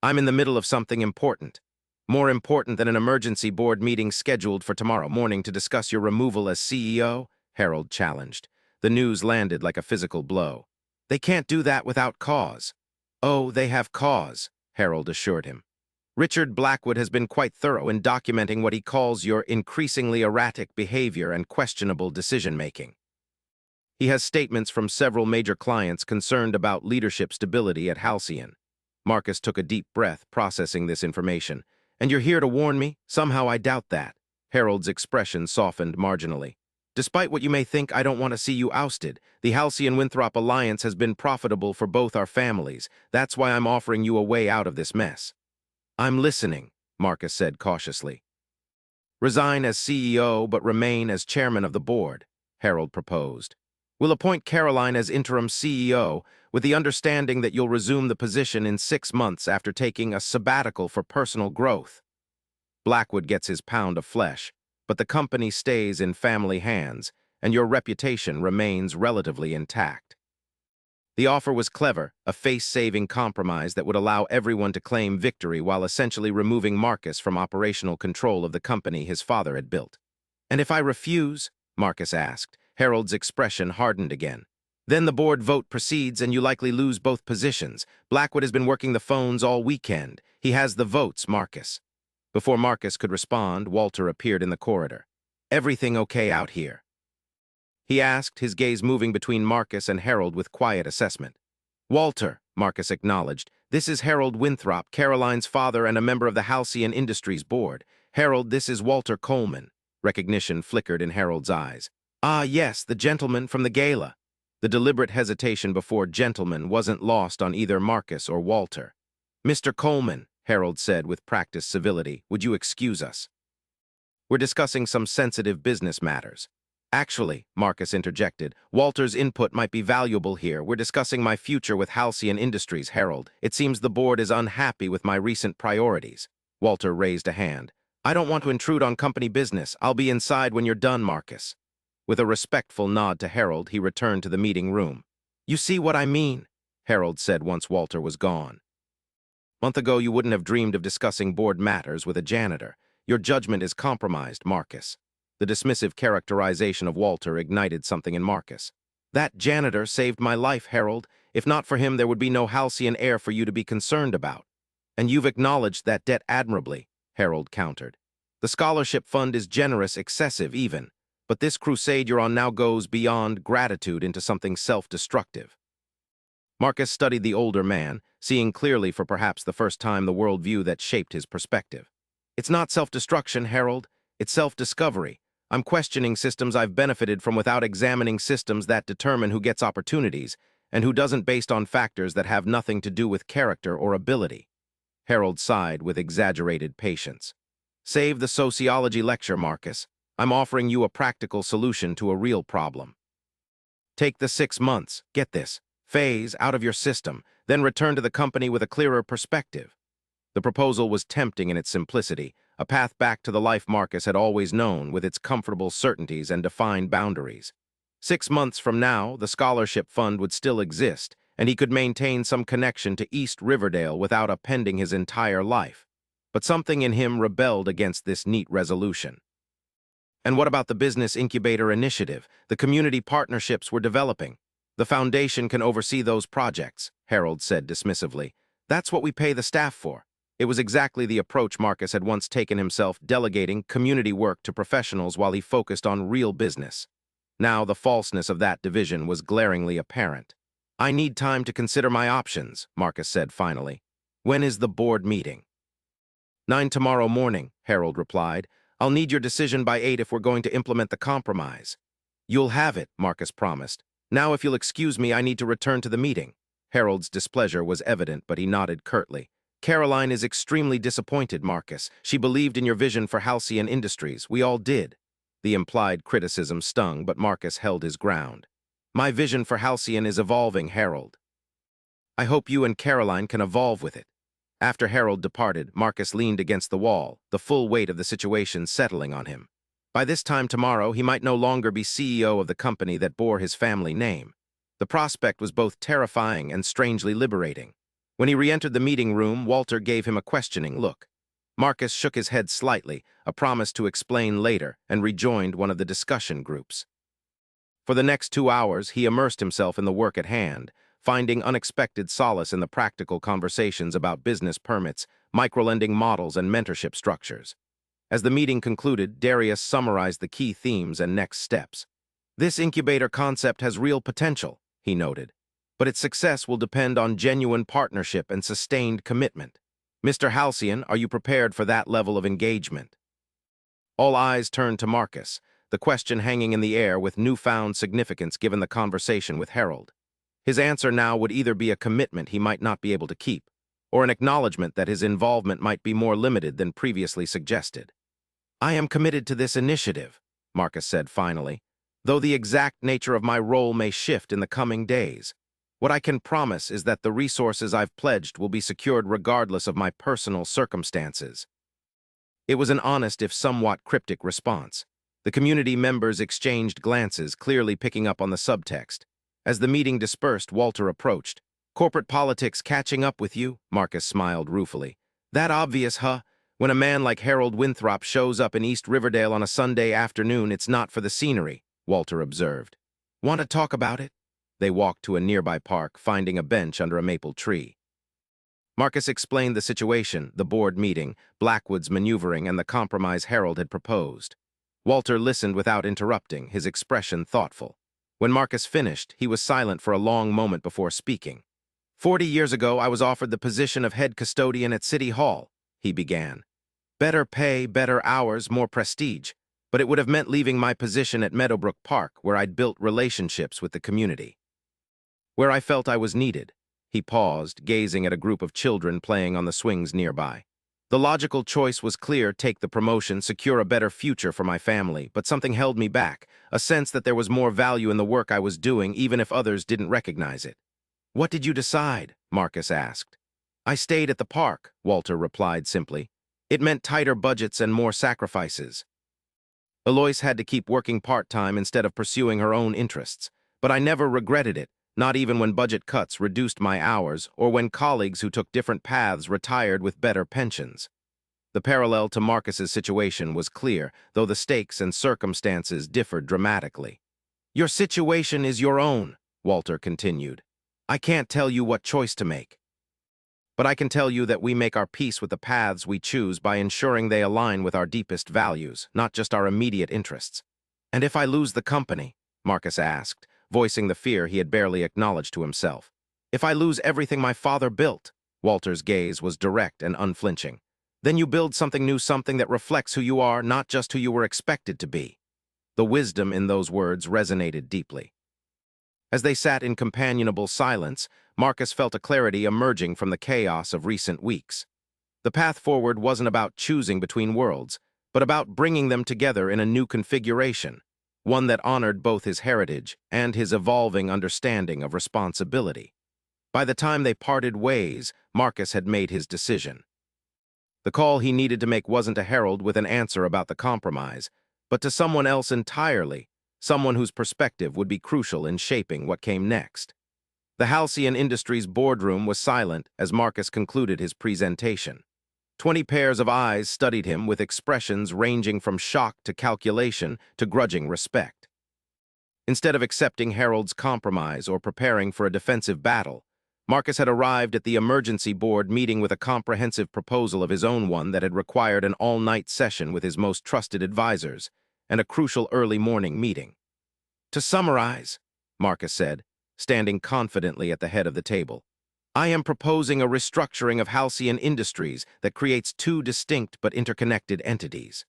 "I'm in the middle of something important. More important than an emergency board meeting scheduled for tomorrow morning to discuss your removal as CEO?" Harold challenged. The news landed like a physical blow. "They can't do that without cause." "Oh, they have cause," Harold assured him. "Richard Blackwood has been quite thorough in documenting what he calls your increasingly erratic behavior and questionable decision-making. He has statements from several major clients concerned about leadership stability at Halcyon." Marcus took a deep breath, processing this information. "And you're here to warn me? Somehow I doubt that." Harold's expression softened marginally. "Despite what you may think, I don't want to see you ousted. The Halcyon-Winthrop alliance has been profitable for both our families. That's why I'm offering you a way out of this mess." "I'm listening," Marcus said cautiously. "Resign as CEO but remain as chairman of the board," Harold proposed. "We'll appoint Caroline as interim CEO with the understanding that you'll resume the position in 6 months after taking a sabbatical for personal growth. Blackwood gets his pound of flesh, but the company stays in family hands, and your reputation remains relatively intact." The offer was clever, a face-saving compromise that would allow everyone to claim victory while essentially removing Marcus from operational control of the company his father had built. "And if I refuse?" Marcus asked. Harold's expression hardened again. "Then the board vote proceeds and you likely lose both positions. Blackwood has been working the phones all weekend. He has the votes, Marcus." Before Marcus could respond, Walter appeared in the corridor. "Everything okay out here?" he asked, his gaze moving between Marcus and Harold with quiet assessment. "Walter," Marcus acknowledged, "this is Harold Winthrop, Caroline's father and a member of the Halcyon Industries board. Harold, this is Walter Coleman." Recognition flickered in Harold's eyes. "Ah, yes, the gentleman from the gala." The deliberate hesitation before gentleman wasn't lost on either Marcus or Walter. "Mr. Coleman," Harold said with practiced civility, "would you excuse us? We're discussing some sensitive business matters." "Actually," Marcus interjected, "Walter's input might be valuable here. We're discussing my future with Halcyon Industries, Harold. It seems the board is unhappy with my recent priorities." Walter raised a hand. "I don't want to intrude on company business. I'll be inside when you're done, Marcus." With a respectful nod to Harold, he returned to the meeting room. "You see what I mean?" Harold said once Walter was gone. "A month ago, you wouldn't have dreamed of discussing board matters with a janitor. Your judgment is compromised, Marcus." The dismissive characterization of Walter ignited something in Marcus. "That janitor saved my life, Harold. If not for him, there would be no Halcyon heir for you to be concerned about." "And you've acknowledged that debt admirably," Harold countered. "The scholarship fund is generous, excessive even. But this crusade you're on now goes beyond gratitude into something self-destructive." Marcus studied the older man, seeing clearly for perhaps the first time the worldview that shaped his perspective. "It's not self-destruction, Harold. It's self-discovery. I'm questioning systems I've benefited from without examining systems that determine who gets opportunities and who doesn't based on factors that have nothing to do with character or ability." Harold sighed with exaggerated patience. "Save the sociology lecture, Marcus. I'm offering you a practical solution to a real problem. Take the 6 months, get this, phase out of your system, then return to the company with a clearer perspective." The proposal was tempting in its simplicity, a path back to the life Marcus had always known with its comfortable certainties and defined boundaries. 6 months from now, the scholarship fund would still exist, and he could maintain some connection to East Riverdale without upending his entire life. But something in him rebelled against this neat resolution. "And what about the business incubator initiative, the community partnerships we're developing? The foundation can oversee those projects," Harold said dismissively. "That's what we pay the staff for." It was exactly the approach Marcus had once taken himself, delegating community work to professionals while he focused on real business. Now the falseness of that division was glaringly apparent. "I need time to consider my options," Marcus said finally. "When is the board meeting?" 9 tomorrow morning," Harold replied. I'll need your decision by 8 if we're going to implement the compromise. You'll have it, Marcus promised. Now if you'll excuse me, I need to return to the meeting. Harold's displeasure was evident, but he nodded curtly. Caroline is extremely disappointed, Marcus. She believed in your vision for Halcyon Industries. We all did. The implied criticism stung, but Marcus held his ground. My vision for Halcyon is evolving, Harold. I hope you and Caroline can evolve with it. After Harold departed, Marcus leaned against the wall, the full weight of the situation settling on him. By this time tomorrow, he might no longer be CEO of the company that bore his family name. The prospect was both terrifying and strangely liberating. When he re-entered the meeting room, Walter gave him a questioning look. Marcus shook his head slightly, a promise to explain later, and rejoined one of the discussion groups. For the next 2 hours, he immersed himself in the work at hand, finding unexpected solace in the practical conversations about business permits, microlending models, and mentorship structures. As the meeting concluded, Darius summarized the key themes and next steps. This incubator concept has real potential, he noted, but its success will depend on genuine partnership and sustained commitment. Mr. Halcyon, are you prepared for that level of engagement? All eyes turned to Marcus, the question hanging in the air with newfound significance given the conversation with Harold. His answer now would either be a commitment he might not be able to keep, or an acknowledgement that his involvement might be more limited than previously suggested. I am committed to this initiative, Marcus said finally, though the exact nature of my role may shift in the coming days. What I can promise is that the resources I've pledged will be secured regardless of my personal circumstances. It was an honest if somewhat cryptic response. The community members exchanged glances, clearly picking up on the subtext. As the meeting dispersed, Walter approached. Corporate politics catching up with you? Marcus smiled ruefully. That obvious, huh? When a man like Harold Winthrop shows up in East Riverdale on a Sunday afternoon, it's not for the scenery, Walter observed. Want to talk about it? They walked to a nearby park, finding a bench under a maple tree. Marcus explained the situation, the board meeting, Blackwood's maneuvering, and the compromise Harold had proposed. Walter listened without interrupting, his expression thoughtful. When Marcus finished, he was silent for a long moment before speaking. 40 years ago, I was offered the position of head custodian at City Hall, he began. Better pay, better hours, more prestige, but it would have meant leaving my position at Meadowbrook Park, where I'd built relationships with the community. Where I felt I was needed. He paused, gazing at a group of children playing on the swings nearby. The logical choice was clear: take the promotion, secure a better future for my family, but something held me back, a sense that there was more value in the work I was doing, even if others didn't recognize it. What did you decide? Marcus asked. I stayed at the park, Walter replied simply. It meant tighter budgets and more sacrifices. Eloise had to keep working part-time instead of pursuing her own interests, but I never regretted it, not even when budget cuts reduced my hours or when colleagues who took different paths retired with better pensions. The parallel to Marcus's situation was clear, though the stakes and circumstances differed dramatically. Your situation is your own, Walter continued. I can't tell you what choice to make. But I can tell you that we make our peace with the paths we choose by ensuring they align with our deepest values, not just our immediate interests. And if I lose the company? Marcus asked, voicing the fear he had barely acknowledged to himself. If I lose everything my father built? Walter's gaze was direct and unflinching. Then you build something new, something that reflects who you are, not just who you were expected to be. The wisdom in those words resonated deeply. As they sat in companionable silence, Marcus felt a clarity emerging from the chaos of recent weeks. The path forward wasn't about choosing between worlds, but about bringing them together in a new configuration, one that honored both his heritage and his evolving understanding of responsibility. By the time they parted ways, Marcus had made his decision. The call he needed to make wasn't to Harold with an answer about the compromise, but to someone else entirely, someone whose perspective would be crucial in shaping what came next. The Halcyon Industries boardroom was silent as Marcus concluded his presentation. 20 pairs of eyes studied him with expressions ranging from shock to calculation to grudging respect. Instead of accepting Harold's compromise or preparing for a defensive battle, Marcus had arrived at the emergency board meeting with a comprehensive proposal of his own, one that had required an all-night session with his most trusted advisors and a crucial early morning meeting. To summarize, Marcus said, standing confidently at the head of the table, I am proposing a restructuring of Halcyon Industries that creates two distinct but interconnected entities.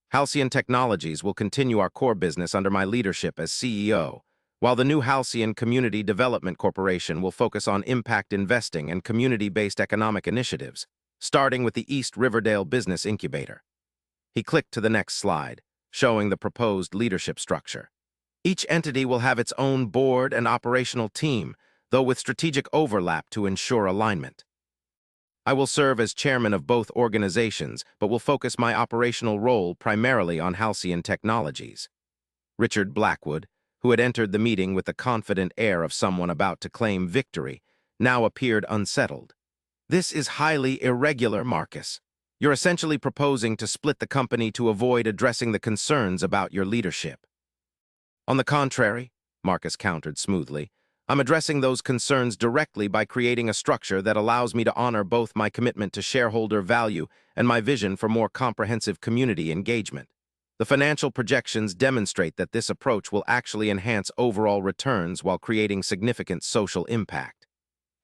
Halcyon Technologies will continue our core business under my leadership as CEO, while the new Halcyon Community Development Corporation will focus on impact investing and community-based economic initiatives, starting with the East Riverdale Business Incubator. He clicked to the next slide, showing the proposed leadership structure. Each entity will have its own board and operational team, though with strategic overlap to ensure alignment. I will serve as chairman of both organizations, but will focus my operational role primarily on Halcyon Technologies. Richard Blackwood, who had entered the meeting with the confident air of someone about to claim victory, now appeared unsettled. This is highly irregular, Marcus. You're essentially proposing to split the company to avoid addressing the concerns about your leadership. On the contrary, Marcus countered smoothly, I'm addressing those concerns directly by creating a structure that allows me to honor both my commitment to shareholder value and my vision for more comprehensive community engagement. The financial projections demonstrate that this approach will actually enhance overall returns while creating significant social impact.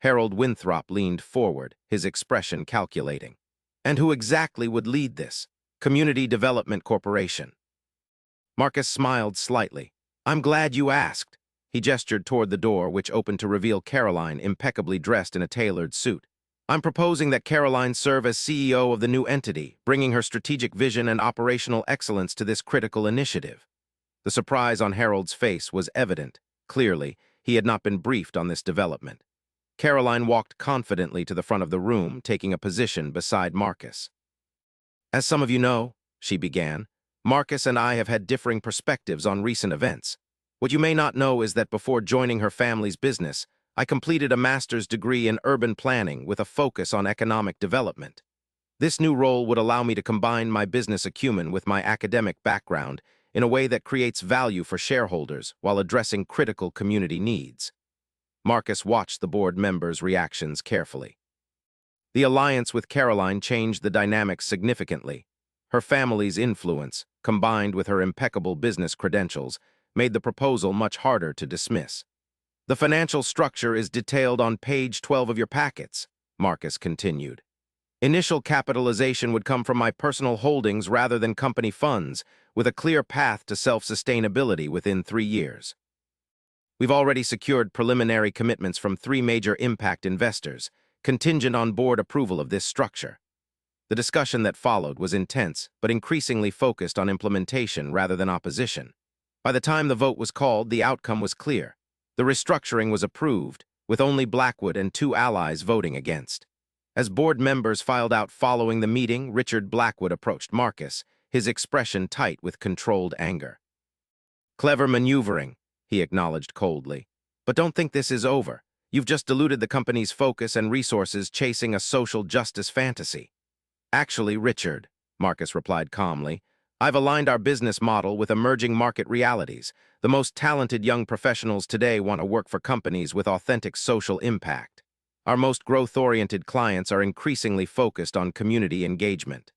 Harold Winthrop leaned forward, his expression calculating. And who exactly would lead this? Community Development Corporation. Marcus smiled slightly. I'm glad you asked. He gestured toward the door, which opened to reveal Caroline, impeccably dressed in a tailored suit. I'm proposing that Caroline serve as CEO of the new entity, bringing her strategic vision and operational excellence to this critical initiative. The surprise on Harold's face was evident. Clearly, he had not been briefed on this development. Caroline walked confidently to the front of the room, taking a position beside Marcus. As some of you know, she began, Marcus and I have had differing perspectives on recent events. What you may not know is that before joining her family's business, I completed a master's degree in urban planning with a focus on economic development. This new role would allow me to combine my business acumen with my academic background in a way that creates value for shareholders while addressing critical community needs. Marcus watched the board members' reactions carefully. The alliance with Caroline changed the dynamics significantly. Her family's influence, combined with her impeccable business credentials, made the proposal much harder to dismiss. The financial structure is detailed on page 12 of your packets, Marcus continued. Initial capitalization would come from my personal holdings rather than company funds, with a clear path to self-sustainability within 3 years. We've already secured preliminary commitments from 3 major impact investors, contingent on board approval of this structure. The discussion that followed was intense, but increasingly focused on implementation rather than opposition. By the time the vote was called, the outcome was clear. The restructuring was approved, with only Blackwood and 2 allies voting against. As board members filed out following the meeting, Richard Blackwood approached Marcus, his expression tight with controlled anger. Clever maneuvering, he acknowledged coldly. But don't think this is over. You've just diluted the company's focus and resources chasing a social justice fantasy. Actually, Richard, Marcus replied calmly, I've aligned our business model with emerging market realities. The most talented young professionals today want to work for companies with authentic social impact. Our most growth-oriented clients are increasingly focused on community engagement.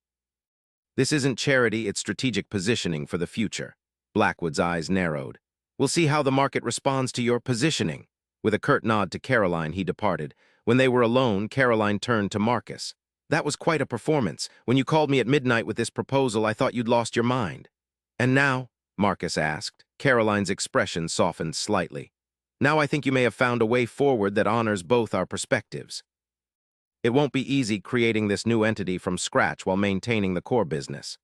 This isn't charity, it's strategic positioning for the future. Blackwood's eyes narrowed. We'll see how the market responds to your positioning. With a curt nod to Caroline, he departed. When they were alone, Caroline turned to Marcus. That was quite a performance. When you called me at midnight with this proposal, I thought you'd lost your mind. And now, Marcus asked. Caroline's expression softened slightly. Now I think you may have found a way forward that honors both our perspectives. It won't be easy creating this new entity from scratch while maintaining the core business.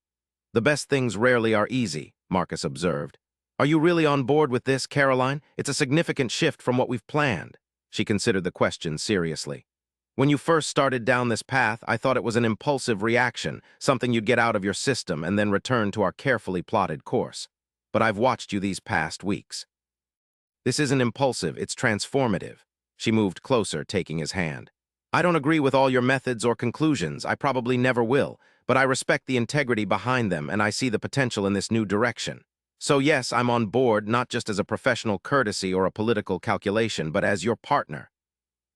The best things rarely are easy, Marcus observed. Are you really on board with this, Caroline? It's a significant shift from what we've planned. She considered the question seriously. When you first started down this path, I thought it was an impulsive reaction, something you'd get out of your system and then return to our carefully plotted course. But I've watched you these past weeks. This isn't impulsive, it's transformative. She moved closer, taking his hand. I don't agree with all your methods or conclusions, I probably never will, but I respect the integrity behind them and I see the potential in this new direction. So yes, I'm on board, not just as a professional courtesy or a political calculation, but as your partner.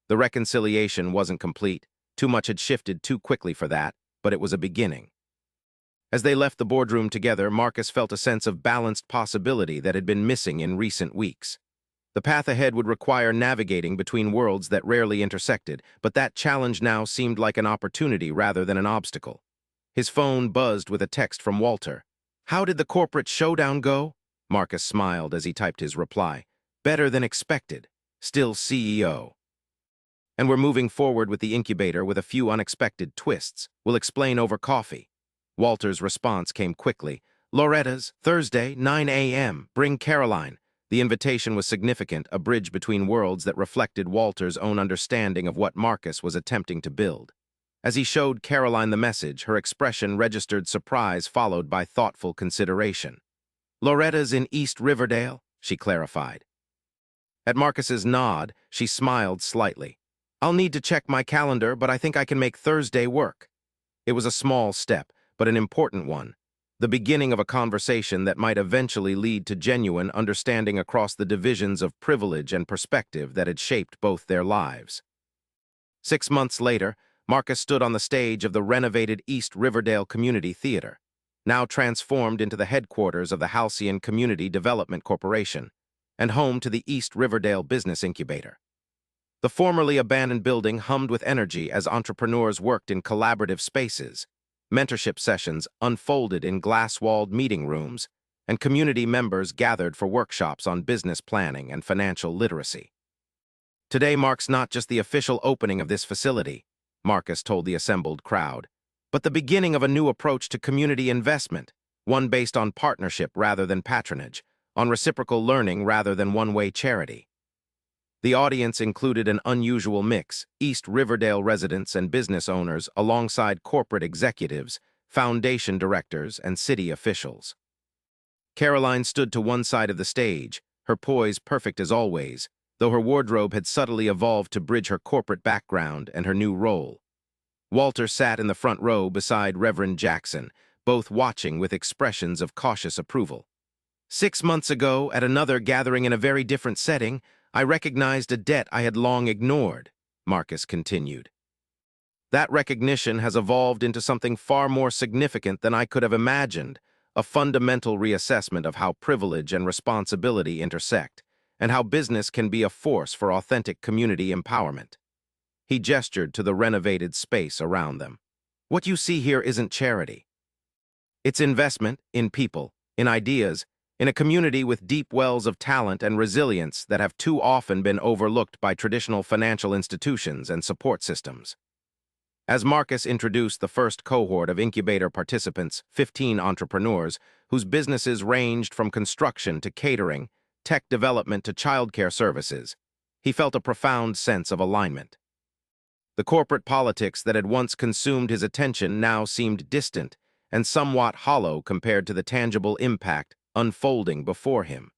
The reconciliation wasn't complete. Too much had shifted too quickly for that, but it was a beginning. As they left the boardroom together, Marcus felt a sense of balanced possibility that had been missing in recent weeks. The path ahead would require navigating between worlds that rarely intersected, but that challenge now seemed like an opportunity rather than an obstacle. His phone buzzed with a text from Walter. How did the corporate showdown go? Marcus smiled as he typed his reply. Better than expected. Still CEO. And we're moving forward with the incubator with a few unexpected twists. We'll explain over coffee. Walter's response came quickly. Loretta's, Thursday, 9 a.m. Bring Caroline. The invitation was significant, a bridge between worlds that reflected Walter's own understanding of what Marcus was attempting to build. As he showed Caroline the message, her expression registered surprise followed by thoughtful consideration. Loretta's in East Riverdale, she clarified. At Marcus's nod, she smiled slightly. I'll need to check my calendar, but I think I can make Thursday work. It was a small step, but an important one. The beginning of a conversation that might eventually lead to genuine understanding across the divisions of privilege and perspective that had shaped both their lives. 6 months later, Marcus stood on the stage of the renovated East Riverdale Community Theater, now transformed into the headquarters of the Halcyon Community Development Corporation, and home to the East Riverdale Business Incubator. The formerly abandoned building hummed with energy as entrepreneurs worked in collaborative spaces. Mentorship sessions unfolded in glass-walled meeting rooms, and community members gathered for workshops on business planning and financial literacy. Today marks not just the official opening of this facility, Marcus told the assembled crowd, but the beginning of a new approach to community investment, one based on partnership rather than patronage, on reciprocal learning rather than one-way charity. The audience included an unusual mix, East Riverdale residents and business owners alongside corporate executives, foundation directors, and city officials. Caroline stood to one side of the stage, her poise perfect as always, though her wardrobe had subtly evolved to bridge her corporate background and her new role. Walter sat in the front row beside Reverend Jackson, both watching with expressions of cautious approval. 6 months ago, at another gathering in a very different setting, I recognized a debt I had long ignored, Marcus continued. That recognition has evolved into something far more significant than I could have imagined, a fundamental reassessment of how privilege and responsibility intersect, and how business can be a force for authentic community empowerment. He gestured to the renovated space around them. What you see here isn't charity. It's investment in people, in ideas, in a community with deep wells of talent and resilience that have too often been overlooked by traditional financial institutions and support systems. As Marcus introduced the first cohort of incubator participants, 15 entrepreneurs, whose businesses ranged from construction to catering, tech development to childcare services, he felt a profound sense of alignment. The corporate politics that had once consumed his attention now seemed distant and somewhat hollow compared to the tangible impact unfolding before him.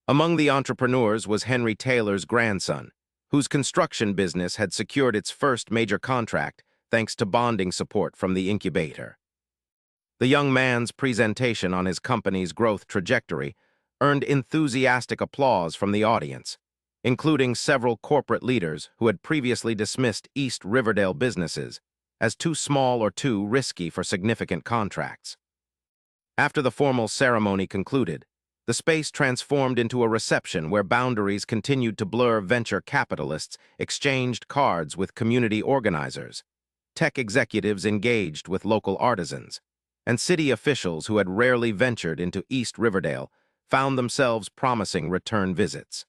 Among the entrepreneurs was Henry Taylor's grandson, whose construction business had secured its first major contract thanks to bonding support from the incubator. The young man's presentation on his company's growth trajectory earned enthusiastic applause from the audience, including several corporate leaders who had previously dismissed East Riverdale businesses as too small or too risky for significant contracts. After the formal ceremony concluded, the space transformed into a reception where boundaries continued to blur. Venture capitalists exchanged cards with community organizers, tech executives engaged with local artisans, and city officials who had rarely ventured into East Riverdale found themselves promising return visits.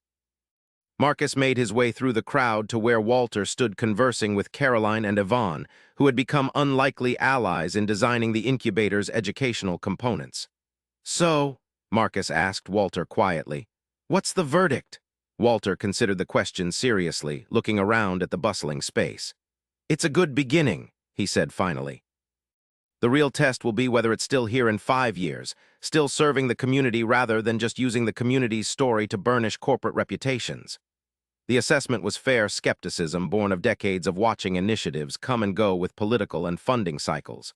Marcus made his way through the crowd to where Walter stood conversing with Caroline and Yvonne, who had become unlikely allies in designing the incubator's educational components. So, Marcus asked Walter quietly, "What's the verdict?" Walter considered the question seriously, looking around at the bustling space. "It's a good beginning," he said finally. "The real test will be whether it's still here in 5 years, still serving the community rather than just using the community's story to burnish corporate reputations." The assessment was fair skepticism born of decades of watching initiatives come and go with political and funding cycles.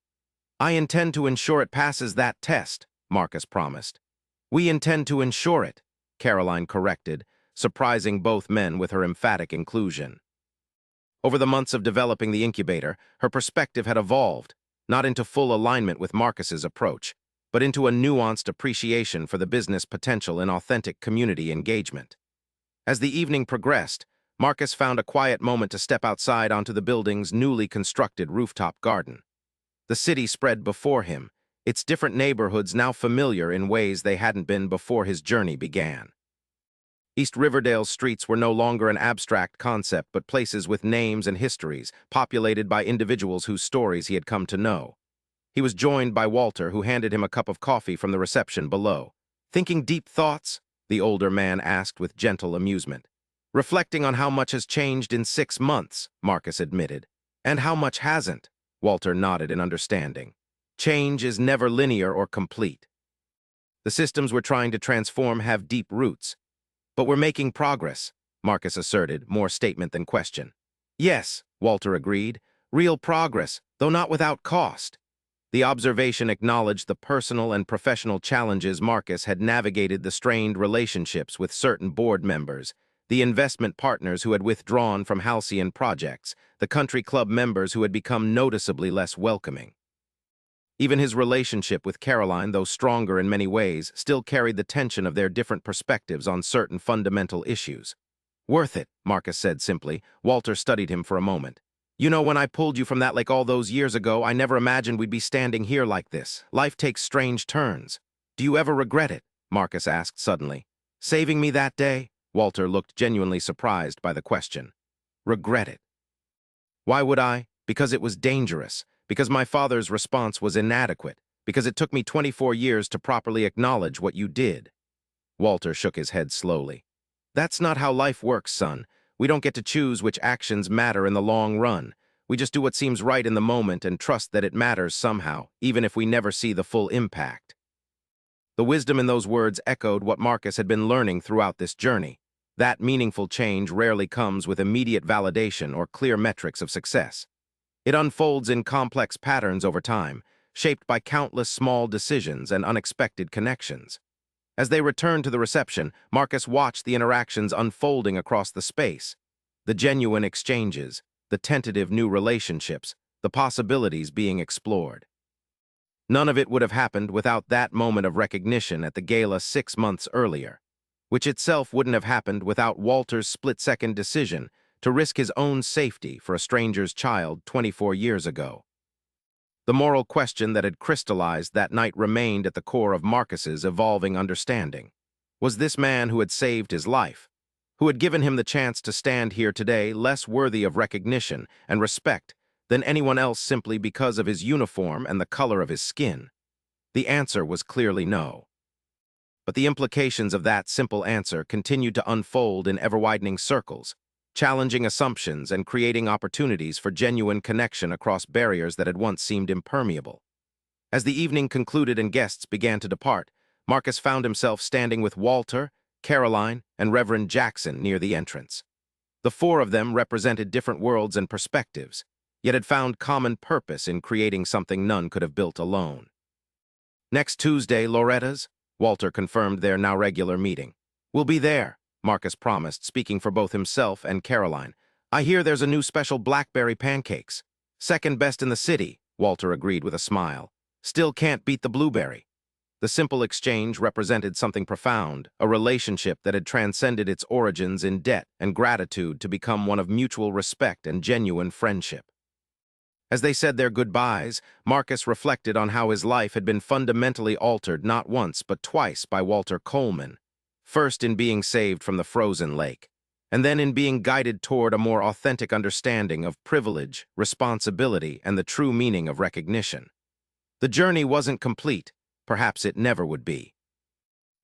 "I intend to ensure it passes that test," Marcus promised. "We intend to ensure it," Caroline corrected, surprising both men with her emphatic inclusion. Over the months of developing the incubator, her perspective had evolved, not into full alignment with Marcus's approach, but into a nuanced appreciation for the business potential in authentic community engagement. As the evening progressed, Marcus found a quiet moment to step outside onto the building's newly constructed rooftop garden. The city spread before him, its different neighborhoods now familiar in ways they hadn't been before his journey began. East Riverdale's streets were no longer an abstract concept but places with names and histories, populated by individuals whose stories he had come to know. He was joined by Walter, who handed him a cup of coffee from the reception below. "Thinking deep thoughts?" the older man asked with gentle amusement. "Reflecting on how much has changed in 6 months," Marcus admitted. "And how much hasn't?" Walter nodded in understanding. "Change is never linear or complete. The systems we're trying to transform have deep roots. But we're making progress," Marcus asserted, more statement than question. "Yes," Walter agreed, "real progress, though not without cost." The observation acknowledged the personal and professional challenges Marcus had navigated, the strained relationships with certain board members, the investment partners who had withdrawn from halcyon projects, the country club members who had become noticeably less welcoming. Even his relationship with Caroline, though stronger in many ways, still carried the tension of their different perspectives on certain fundamental issues. "Worth it," Marcus said simply. Walter studied him for a moment. "You know, when I pulled you from that lake all those years ago, I never imagined we'd be standing here like this. Life takes strange turns. Do you ever regret it?" Marcus asked suddenly. "Saving me that day?" Walter looked genuinely surprised by the question. "Regret it? Why would I? Because it was dangerous. Because my father's response was inadequate. Because it took me 24 years to properly acknowledge what you did." Walter shook his head slowly. "That's not how life works, son. We don't get to choose which actions matter in the long run. We just do what seems right in the moment and trust that it matters somehow, even if we never see the full impact." The wisdom in those words echoed what Marcus had been learning throughout this journey. That meaningful change rarely comes with immediate validation or clear metrics of success. It unfolds in complex patterns over time, shaped by countless small decisions and unexpected connections. As they returned to the reception, Marcus watched the interactions unfolding across the space. The genuine exchanges, the tentative new relationships, the possibilities being explored. None of it would have happened without that moment of recognition at the gala 6 months earlier, which itself wouldn't have happened without Walter's split-second decision to risk his own safety for a stranger's child 24 years ago. The moral question that had crystallized that night remained at the core of Marcus's evolving understanding. Was this man who had saved his life, who had given him the chance to stand here today, less worthy of recognition and respect than anyone else simply because of his uniform and the color of his skin? The answer was clearly no. But the implications of that simple answer continued to unfold in ever-widening circles, challenging assumptions and creating opportunities for genuine connection across barriers that had once seemed impermeable. As the evening concluded and guests began to depart, Marcus found himself standing with Walter, Caroline, and Reverend Jackson near the entrance. The 4 of them represented different worlds and perspectives, yet had found common purpose in creating something none could have built alone. "Next Tuesday, Loretta's," Walter confirmed their now regular meeting. "We'll be there," Marcus promised, speaking for both himself and Caroline. "I hear there's a new special blackberry pancakes. Second best in the city," Walter agreed with a smile. "Still can't beat the blueberry." The simple exchange represented something profound, a relationship that had transcended its origins in debt and gratitude to become one of mutual respect and genuine friendship. As they said their goodbyes, Marcus reflected on how his life had been fundamentally altered not once but twice by Walter Coleman. First in being saved from the frozen lake, and then in being guided toward a more authentic understanding of privilege, responsibility, and the true meaning of recognition. The journey wasn't complete, perhaps it never would be.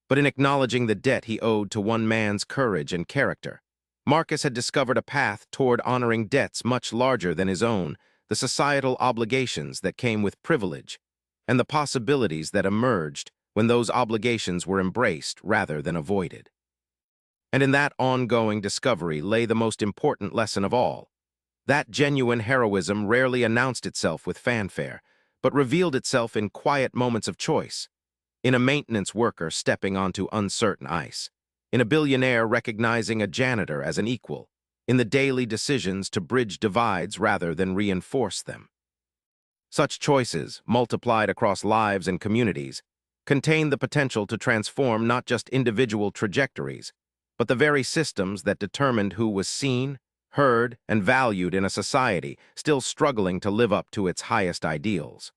But in acknowledging the debt he owed to one man's courage and character, Marcus had discovered a path toward honoring debts much larger than his own, the societal obligations that came with privilege, and the possibilities that emerged when those obligations were embraced rather than avoided. And in that ongoing discovery lay the most important lesson of all. That genuine heroism rarely announced itself with fanfare, but revealed itself in quiet moments of choice, in a maintenance worker stepping onto uncertain ice, in a billionaire recognizing a janitor as an equal, in the daily decisions to bridge divides rather than reinforce them. Such choices, multiplied across lives and communities, contain the potential to transform not just individual trajectories, but the very systems that determined who was seen, heard, and valued in a society still struggling to live up to its highest ideals.